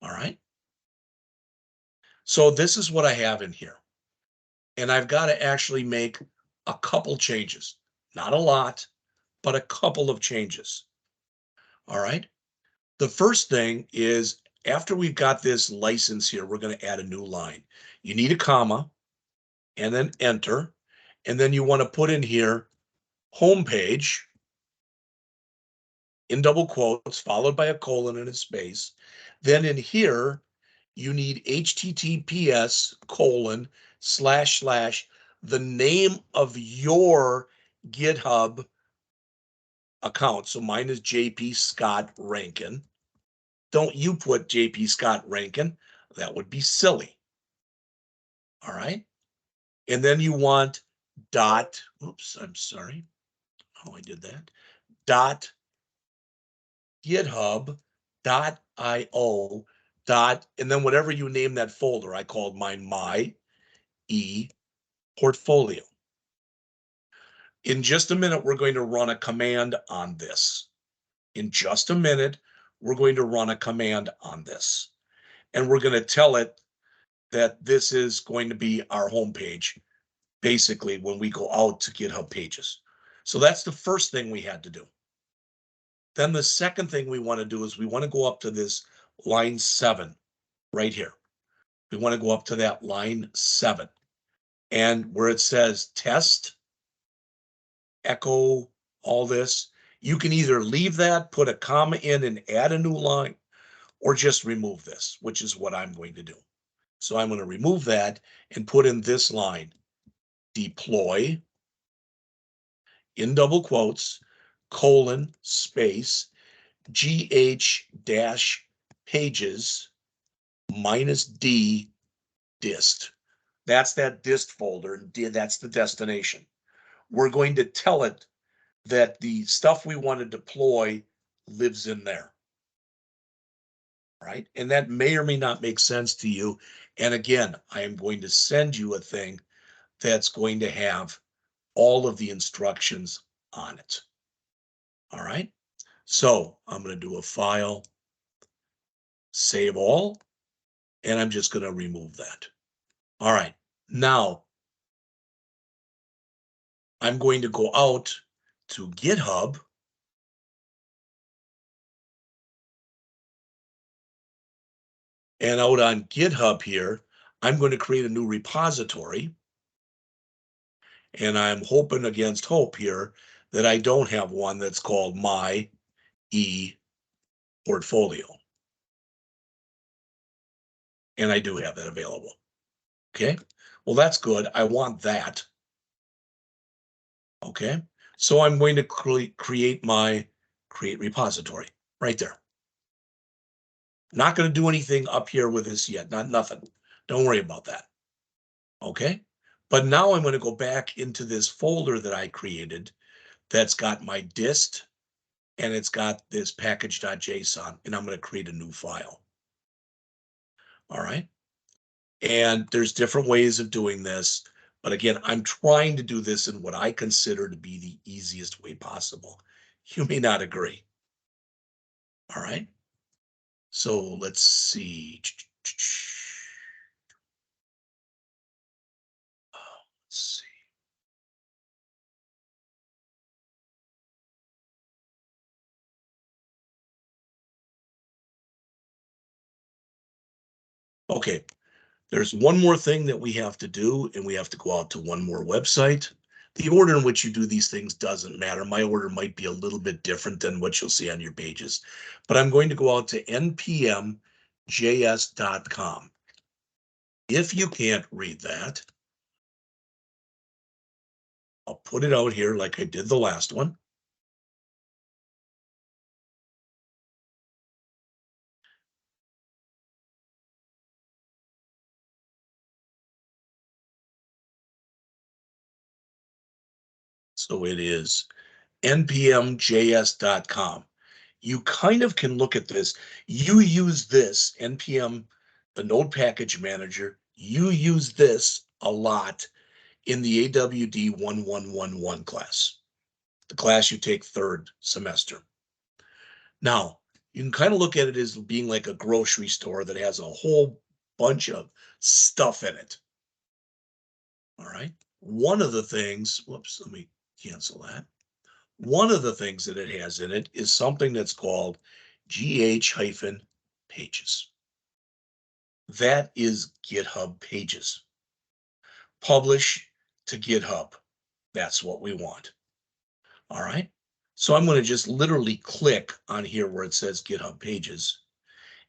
All right. So this is what I have in here. And I've got to actually make a couple changes. Not a lot, but a couple of changes. All right. The first thing is after we've got this license here, we're going to add a new line. You need a comma and then enter. And then you want to put in here homepage in double quotes, followed by a colon and a space. Then in here, you need https:// the name of your GitHub account. So mine is JP Scott Rankin. Don't you put JP Scott Rankin. That would be silly. All right. And then you want dot, oops, I'm sorry. Oh, I did that. Dot github.io dot, and then whatever you name that folder, I called mine my portfolio. In just a minute, we're going to run a command on this. In just a minute, we're going to run a command on this. And we're going to tell it that this is going to be our homepage, basically, when we go out to GitHub pages. So that's the first thing we had to do. Then the second thing we want to do is we want to go up to this line 7 right here. We want to go up to that line 7. And where it says test, echo, all this, you can either leave that, put a comma in and add a new line, or just remove this, which is what I'm going to do. So I'm going to remove that and put in this line, deploy, in double quotes, colon, space, gh-pages -d dist. That's that dist folder, and that's the destination. We're going to tell it that the stuff we want to deploy lives in there. Right? And that may or may not make sense to you. And again, I am going to send you a thing that's going to have all of the instructions on it. All right. So I'm going to do a file, save all, and I'm just going to remove that. All right. Now I'm going to go out to GitHub. And out on GitHub here, I'm going to create a new repository. And I'm hoping against hope here that I don't have one that's called my portfolio. And I do have that available. Okay. Well, that's good. I want that. Okay. So I'm going to create my create repository right there. Not going to do anything up here with this yet. Nothing. Don't worry about that. Okay. But now I'm going to go back into this folder that I created that's got my dist and it's got this package.json, and I'm going to create a new file. All right. And there's different ways of doing this. But again, I'm trying to do this in what I consider to be the easiest way possible. You may not agree. All right. So let's see. Let's see. Okay. There's one more thing that we have to do, and we have to go out to one more website. The order in which you do these things doesn't matter. My order might be a little bit different than what you'll see on your pages, but I'm going to go out to npmjs.com. If you can't read that, I'll put it out here like I did the last one. So it is npmjs.com. You kind of can look at this. You use this npm, the node package manager. You use this a lot in the AWD1100 class, the class you take third semester. Now, you can kind of look at it as being like a grocery store that has a whole bunch of stuff in it. All right. One of the things, whoops, let me cancel that. One of the things that it has in it is something that's called gh-pages. That is GitHub pages. Publish to GitHub. That's what we want. All right. So I'm going to just literally click on here where it says GitHub pages.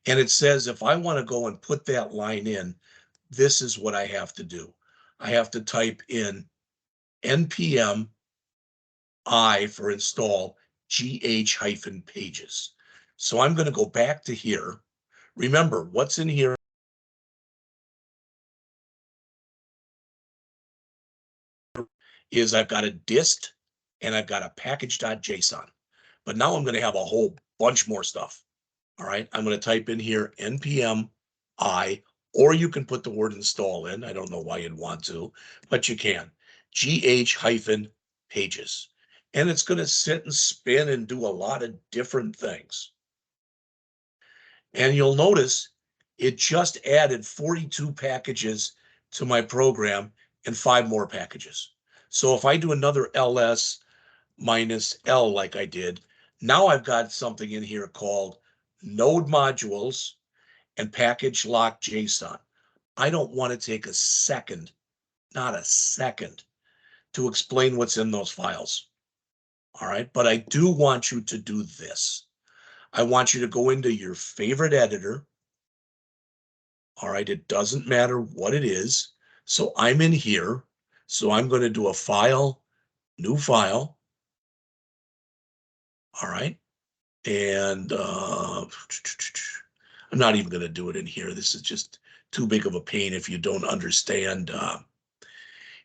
And it says if I want to go and put that line in, this is what I have to do. I have to type in npm I for install gh-pages. So I'm going to go back to here. Remember, what's in here is I've got a dist and I've got a package.json. But now I'm going to have a whole bunch more stuff. All right, I'm going to type in here npm I, or you can put the word install in. I don't know why you'd want to, but you can. gh-pages. And it's going to sit and spin and do a lot of different things. And you'll notice it just added 42 packages to my program and 5 more packages. So if I do another ls minus L like I did, now I've got something in here called node modules and package lock JSON. I don't want to take a second, not a second, to explain what's in those files. All right, but I do want you to do this. I want you to go into your favorite editor. All right, it doesn't matter what it is. So I'm in here. So I'm going to do a file, new file. All right. And I'm not even going to do it in here. This is just too big of a pain if you don't understand,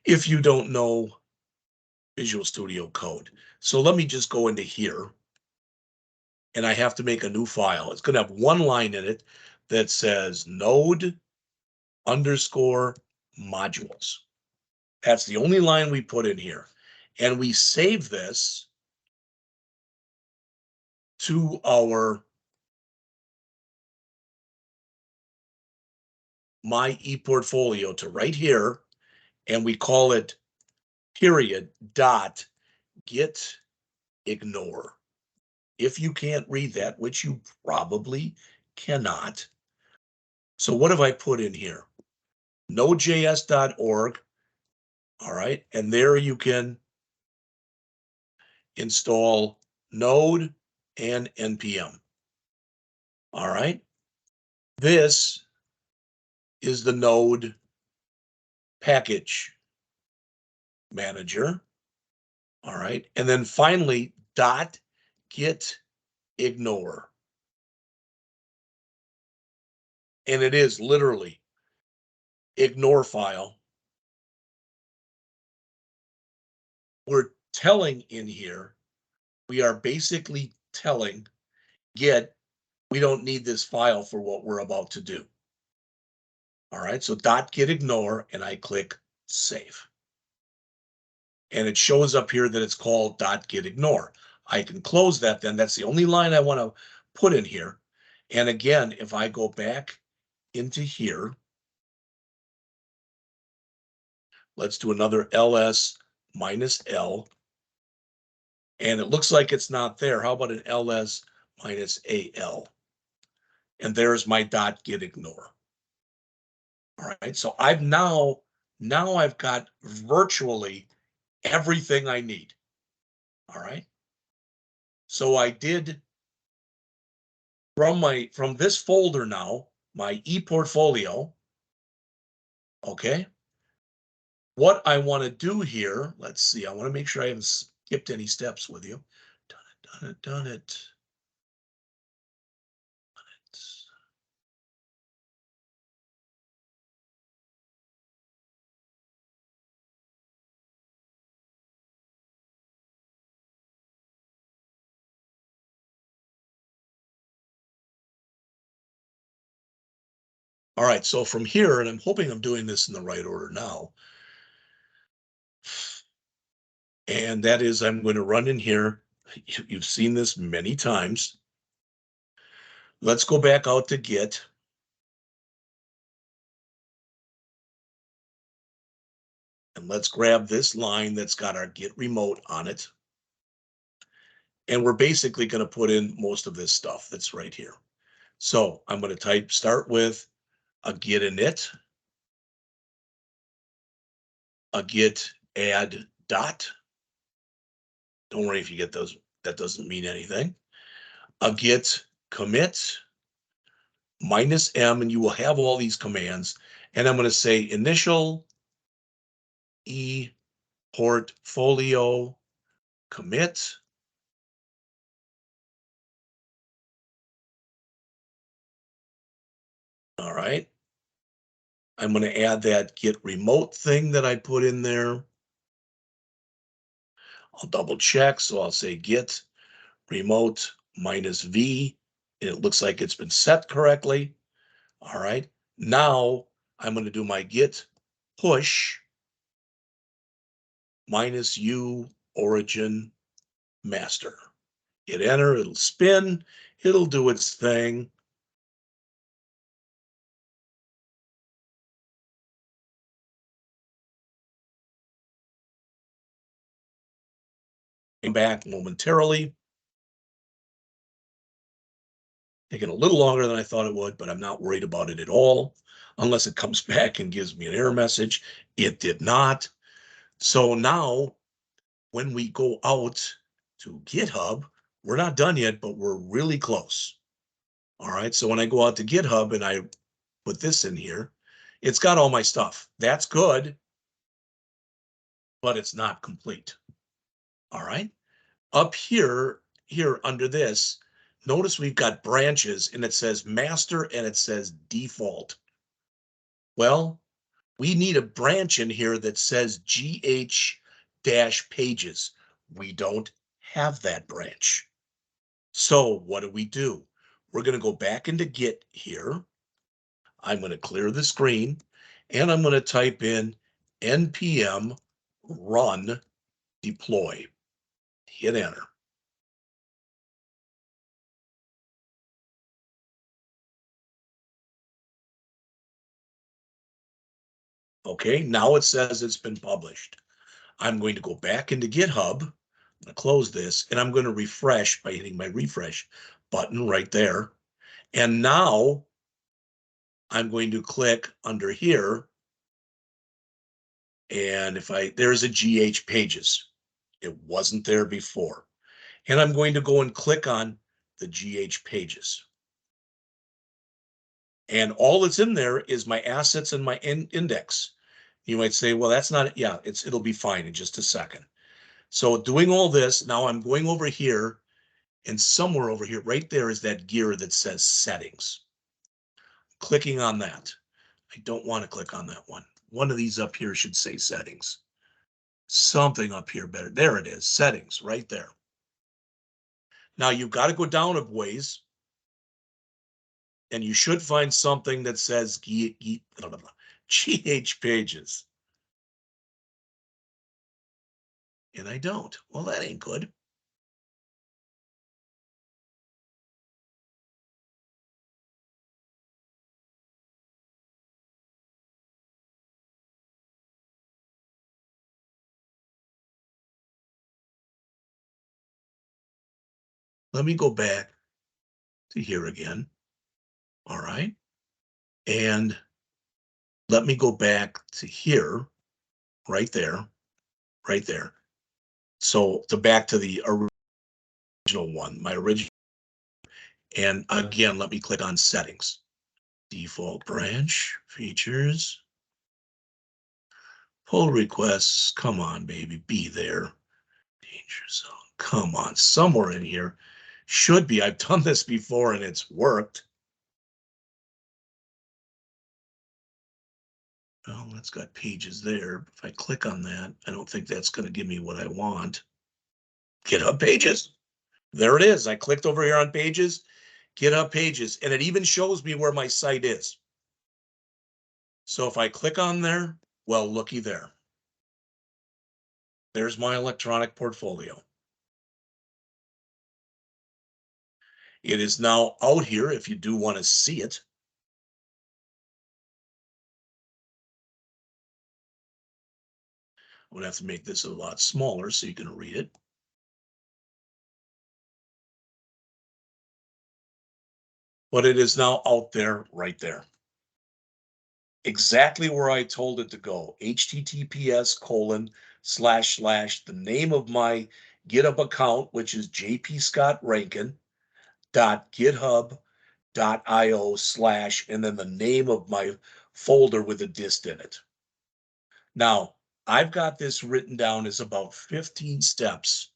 if you don't know Visual Studio Code. So let me just go into here and I have to make a new file. It's going to have one line in it that says node underscore modules. That's the only line we put in here. And we save this to our my ePortfolio to right here, and we call it period dot get ignore. If you can't read that, which you probably cannot. So what have I put in here? Node.js.org. All right. And there you can install Node and NPM. All right. This is the Node package manager. All right. And then finally, dot get ignore. And it is literally ignore file. We're telling in here, we are basically telling Git, we don't need this file for what we're about to do. All right, so dot git ignore, and I click save. And it shows up here that it's called dot git ignore. I can close that then. That's the only line I want to put in here. And again, if I go back into here, let's do another ls minus L. And it looks like it's not there. How about an ls minus AL? And there's my dot git ignore. All right, so now I've got virtually everything I need. All right. So I did from this folder now, my ePortfolio. Okay. What I want to do here, let's see. I want to make sure I haven't skipped any steps with you. Done it. All right, so from here, and I'm hoping I'm doing this in the right order now. And that is, I'm going to run in here. You've seen this many times. Let's go back out to Git. And let's grab this line that's got our Git remote on it. And we're basically going to put in most of this stuff that's right here. So I'm going to start with a git init, a git add dot. Don't worry if you get those, that doesn't mean anything. A git commit -m, and you will have all these commands. And I'm going to say initial portfolio commit. All right. I'm going to add that git remote thing that I put in there. I'll double check. So I'll say git remote -v, and it looks like it's been set correctly. All right. Now I'm going to do my git push -u origin master. Hit enter, it'll spin, it'll do its thing. Back momentarily. Taking a little longer than I thought it would, but I'm not worried about it at all, unless it comes back and gives me an error message. It did not. So now when we go out to GitHub, we're not done yet, but we're really close. All right, so when I go out to GitHub and I put this in here, it's got all my stuff. That's good, but it's not complete. All right, up here under this, notice we've got branches and it says master and it says default. Well, we need a branch in here that says gh-pages. We don't have that branch. So what do? We're going to go back into Git here. I'm going to clear the screen and I'm going to type in npm run deploy. Hit enter. Okay, now it says it's been published. I'm going to go back into GitHub. I'm going to close this and I'm going to refresh by hitting my refresh button right there. And now I'm going to click under here. And there's a GH pages. It wasn't there before. And I'm going to go and click on the GH pages. And all that's in there is my assets and my index. You might say, well, that's not, yeah, it'll be fine in just a second. So doing all this, now I'm going over here and somewhere over here, right there is that gear that says settings. Clicking on that. I don't want to click on that one. One of these up here should say settings. Something up here better. There it is, settings right there. Now you've got to go down a ways and you should find something that says GH pages. And I don't. Well, that ain't good. Let me go back to here again. All right. And let me go back to here, right there, right there. So back to the original one, my original. And again, let me click on settings. Default branch, features, pull requests. Come on, baby, be there. Danger zone. Come on, somewhere in here should be. I've done this before and it's worked. Well, it's got pages there. If I click on that, I don't think that's going to give me what I want. GitHub pages. There it is. I clicked over here on pages, GitHub pages, and it even shows me where my site is. So if I click on there, well, looky there. There's my electronic portfolio. It is now out here if you do want to see it. I'm gonna have to make this a lot smaller so you can read it. But it is now out there, right there. Exactly where I told it to go. https:// the name of my GitHub account, which is jpscottrankin.github.io/ and then the name of my folder with a dist in it. Now, I've got this written down as about 15 steps,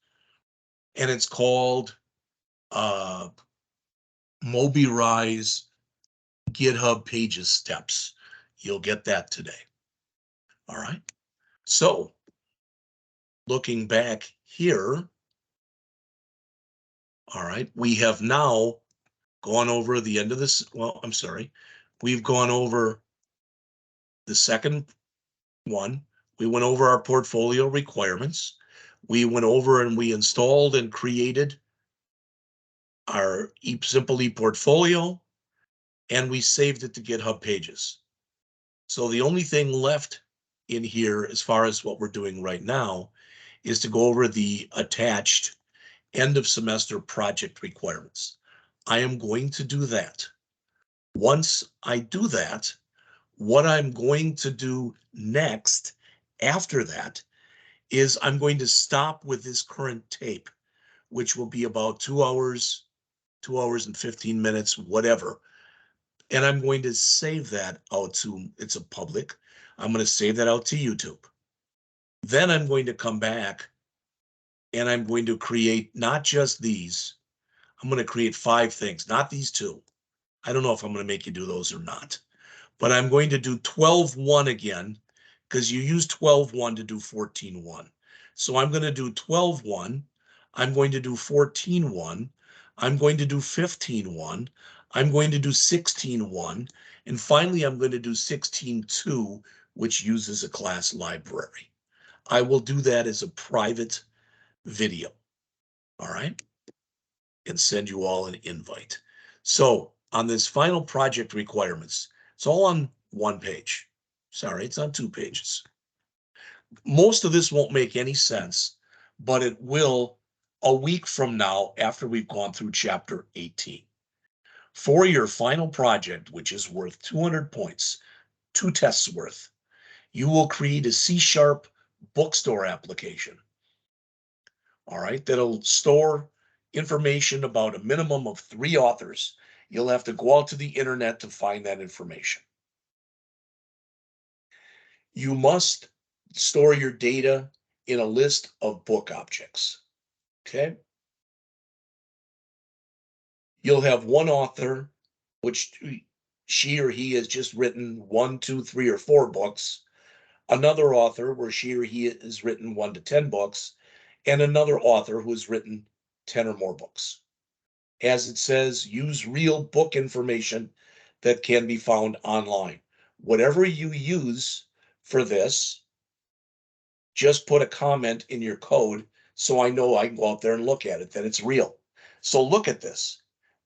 and it's called Mobirise GitHub Pages Steps. You'll get that today. All right. So looking back here, all right, we have now gone over the end of this. Well, I'm sorry. We've gone over the second one. We went over our portfolio requirements. We went over and we installed and created our Simple ePortfolio, and we saved it to GitHub Pages. So the only thing left in here, as far as what we're doing right now, is to go over the attached end of semester project requirements. I am going to do that. Once I do that, what I'm going to do next after that is I'm going to stop with this current tape, which will be about 2 hours, 2 hours and 15 minutes, whatever. And I'm going to save that out to, it's a public, I'm going to save that out to YouTube. Then I'm going to come back and I'm going to create not just these, I'm going to create 5 things, not these 2. I don't know if I'm going to make you do those or not, but I'm going to do 12.1 again, because you use 12.1 to do 14.1. So I'm going to do 12.1. I'm going to do 14.1. I'm going to do 15.1. I'm going to do 16.1. And finally, I'm going to do 16.2, which uses a class library. I will do that as a private video. All right. And send you all an invite. So on this final project requirements, it's all on 1 page. Sorry, it's on 2 pages. Most of this won't make any sense, but it will a week from now after we've gone through chapter 18. For your final project, which is worth 200 points, 2 tests worth, you will create a C# bookstore application. All right, that'll store information about a minimum of 3 authors. You'll have to go out to the internet to find that information. You must store your data in a list of book objects. Okay. You'll have one author, which she or he has just written 1, 2, 3, or 4 books. Another author where she or he has written 1 to 10 books, and another author who has written 10 or more books. As it says, use real book information that can be found online. Whatever you use for this, just put a comment in your code so I know I can go out there and look at it, that it's real. So look at this.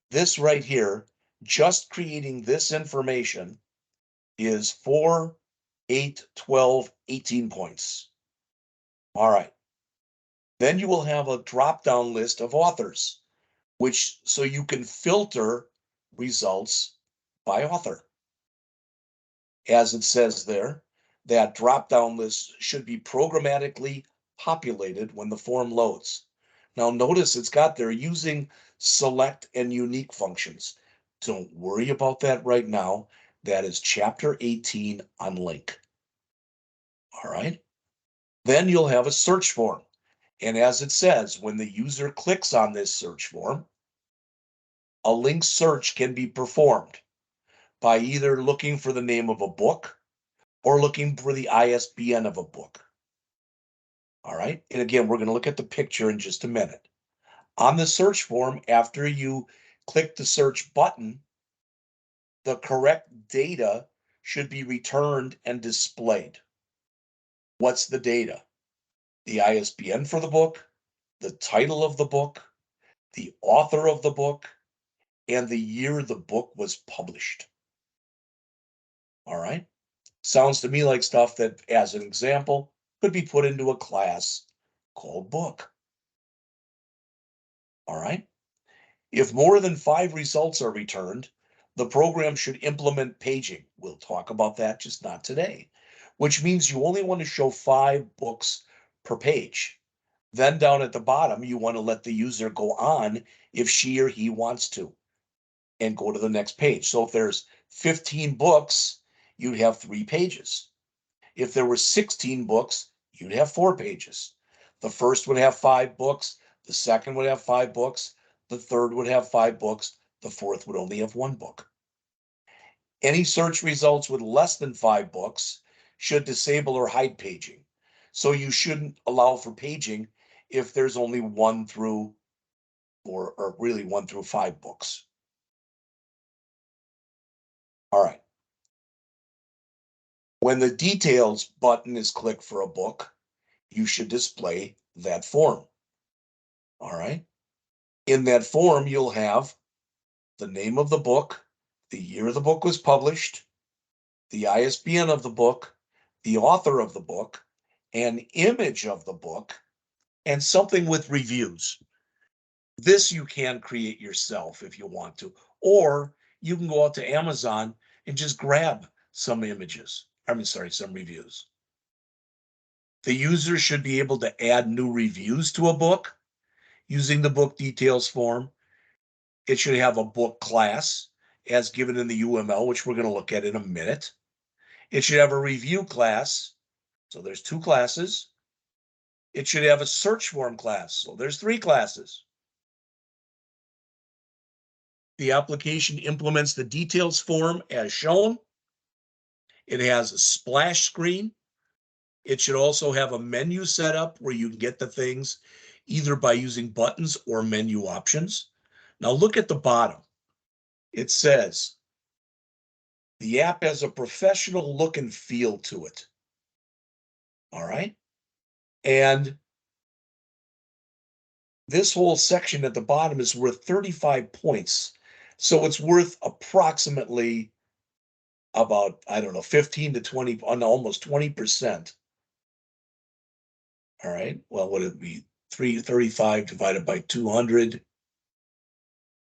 This right here, just creating this information is 4, 8, 12, 18 points. All right. Then you will have a drop-down list of authors, which so you can filter results by author. As it says there, that drop-down list should be programmatically populated when the form loads. Now notice it's got there using select and unique functions. Don't worry about that right now. That is chapter 18 on link. All right. Then you'll have a search form. And as it says, when the user clicks on this search form, a link search can be performed by either looking for the name of a book or looking for the ISBN of a book. All right. And again, we're going to look at the picture in just a minute. On the search form, after you click the search button, the correct data should be returned and displayed. What's the data? The ISBN for the book, the title of the book, the author of the book, and the year the book was published. All right. Sounds to me like stuff that, as an example, could be put into a class called book. All right. If more than 5 results are returned, the program should implement paging. We'll talk about that, just not today, which means you only want to show 5 books per page. Then down at the bottom, you want to let the user go on if she or he wants to and go to the next page. So if there's 15 books, you'd have 3 pages. If there were 16 books, you'd have 4 pages. The first would have 5 books, the second would have 5 books, the third would have 5 books, the fourth would only have 1 book. Any search results with less than 5 books should disable or hide paging. So you shouldn't allow for paging if there's only 1 through 4, or really 1 through 5 books. All right. When the details button is clicked for a book, you should display that form. All right. In that form, you'll have the name of the book, the year the book was published, the ISBN of the book, the author of the book, an image of the book, and something with reviews. This you can create yourself if you want to, or you can go out to Amazon and just grab some images. Some reviews. The user should be able to add new reviews to a book using the book details form. It should have a book class as given in the UML, which we're going to look at in a minute. It should have a review class. So there's 2 classes. It should have a search form class. So there's 3 classes. The application implements the details form as shown. It has a splash screen. It should also have a menu set up where you can get the things either by using buttons or menu options. Now look at the bottom. It says the app has a professional look and feel to it. All right. And this whole section at the bottom is worth 35 points. So it's worth approximately about, 15 to 20, almost 20%. All right. Well, would it be 335 divided by 200?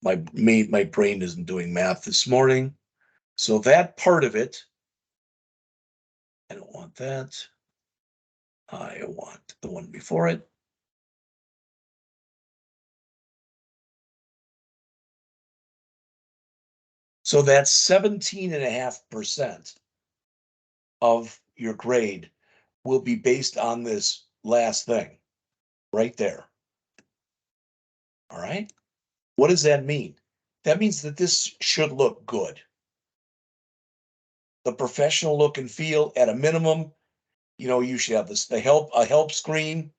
My brain isn't doing math this morning. So that part of it, I don't want that. I want the one before it. So that's 17.5% of your grade will be based on this last thing right there. All right. What does that mean? That means that this should look good. The professional look and feel at a minimum, you should have a help screen,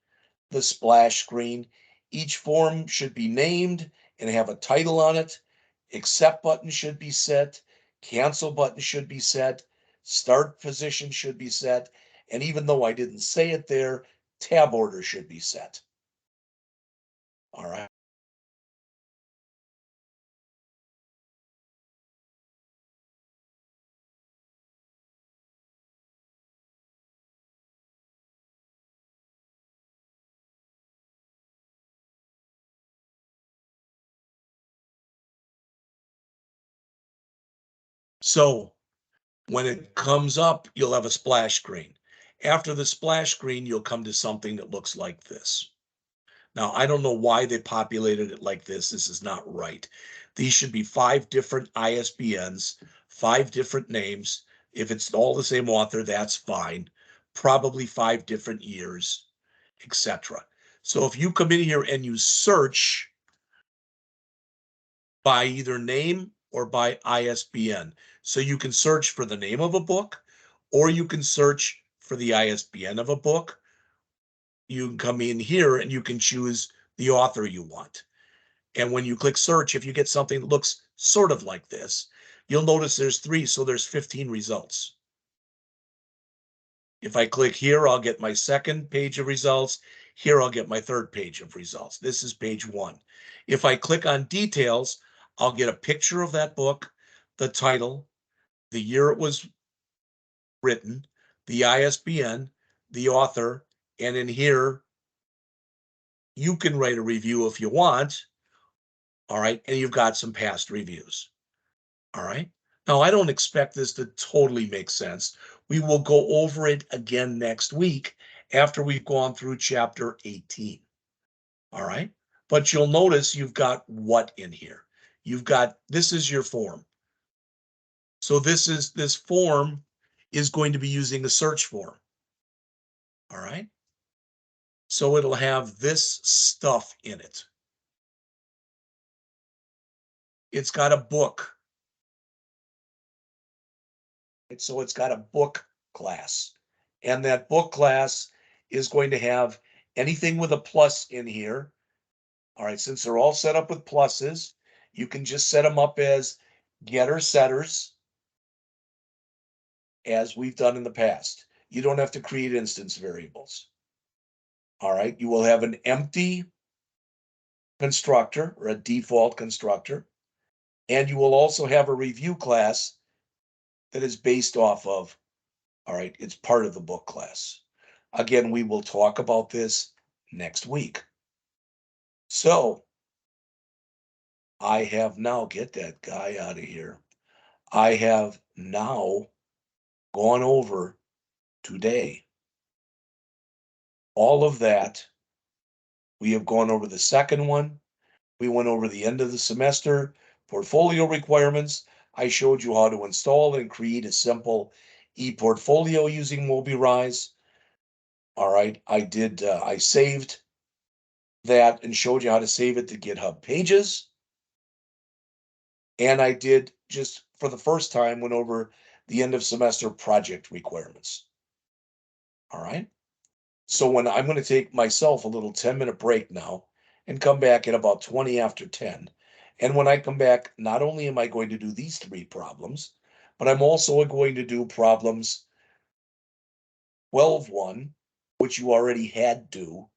the splash screen. Each form should be named and have a title on it. Accept button should be set. Cancel button should be set. Start position should be set. And even though I didn't say it there, tab order should be set. All right. So when it comes up, you'll have a splash screen. After the splash screen, you'll come to something that looks like this. Now, I don't know why they populated it like this. This is not right. These should be 5 different ISBNs, 5 different names. If it's all the same author, that's fine. Probably 5 different years, etc. So if you come in here and you search by either name or by ISBN, so you can search for the name of a book, or you can search for the ISBN of a book. You can come in here and you can choose the author you want. And when you click search, if you get something that looks sort of like this, you'll notice there's 3, so there's 15 results. If I click here, I'll get my second page of results. Here, I'll get my third page of results. This is page 1. If I click on details, I'll get a picture of that book, the title, the year it was written, the ISBN, the author, and in here, you can write a review if you want. All right, and you've got some past reviews. All right. Now, I don't expect this to totally make sense. We will go over it again next week after we've gone through chapter 18. All right. But you'll notice you've got what in here? You've got, this is your form. So this form is going to be using a search form. All right. So it'll have this stuff in it. It's got a book. So it's got a book class. And that book class is going to have anything with a plus in here. All right, since they're all set up with pluses, you can just set them up as getter setters, as we've done in the past. You don't have to create instance variables. All right, you will have an empty constructor or a default constructor, and you will also have a review class that is based off of, all right, it's part of the book class. Again, we will talk about this next week. So I have now, get that guy out of here. I have now gone over today. All of that. We have gone over the second one. We went over the end of the semester, portfolio requirements. I showed you how to install and create a simple e-portfolio using Mobirise. All right, I saved that and showed you how to save it to GitHub Pages. And I did, just for the first time, went over the end of semester project requirements. All right. So when I'm going to take myself a little 10-minute break now and come back at about 20 after 10. And when I come back, not only am I going to do these 3 problems, but I'm also going to do problems 12.1, which you already had due,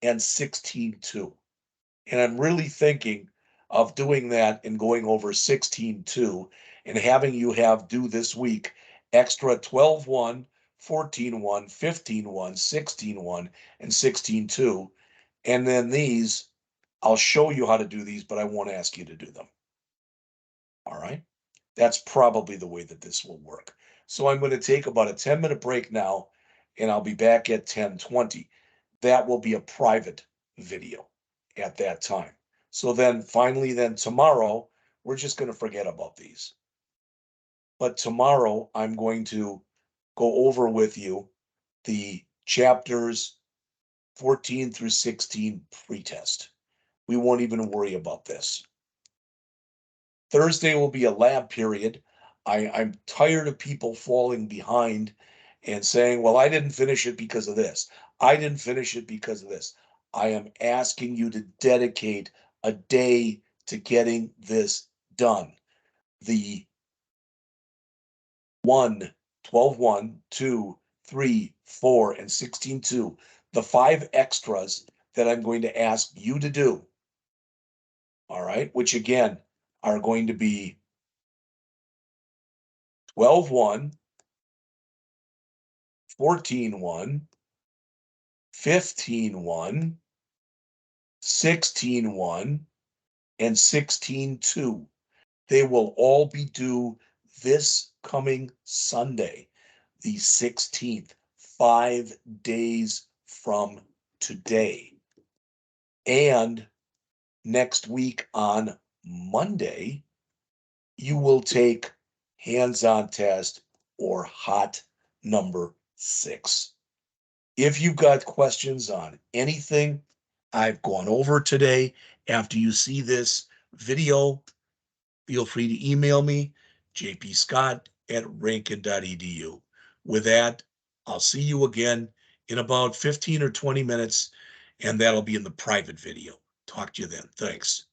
and 16.2. And I'm really thinking of doing that and going over 16.2 and having you have due this week extra 12.1, 14.1, 15.1, 16.1, and 16.2. And then these, I'll show you how to do these, but I won't ask you to do them. All right. That's probably the way that this will work. So I'm going to take about a 10-minute break now, and I'll be back at 10:20. That will be a private video at that time. So then finally, then tomorrow, we're just going to forget about these. But tomorrow, I'm going to go over with you the chapters 14 through 16 pretest. We won't even worry about this. Thursday will be a lab period. I'm tired of people falling behind and saying, well, I didn't finish it because of this. I didn't finish it because of this. I am asking you to dedicate a day to getting this done. The 1, 12.1, 2, 3, 4, and 16.2, the 5 extras that I'm going to ask you to do, all right, which again are going to be 12.1, 14.1, 15.1, 16.1, and 16.2. They will all be due this coming Sunday, the 16th, 5 days from today. And next week on Monday, you will take hands-on test or hot number 6. If you've got questions on anything I've gone over today, after you see this video, feel free to email me, jpscott@rankin.edu. With that, I'll see you again in about 15 or 20 minutes, and that'll be in the private video. Talk to you then. Thanks.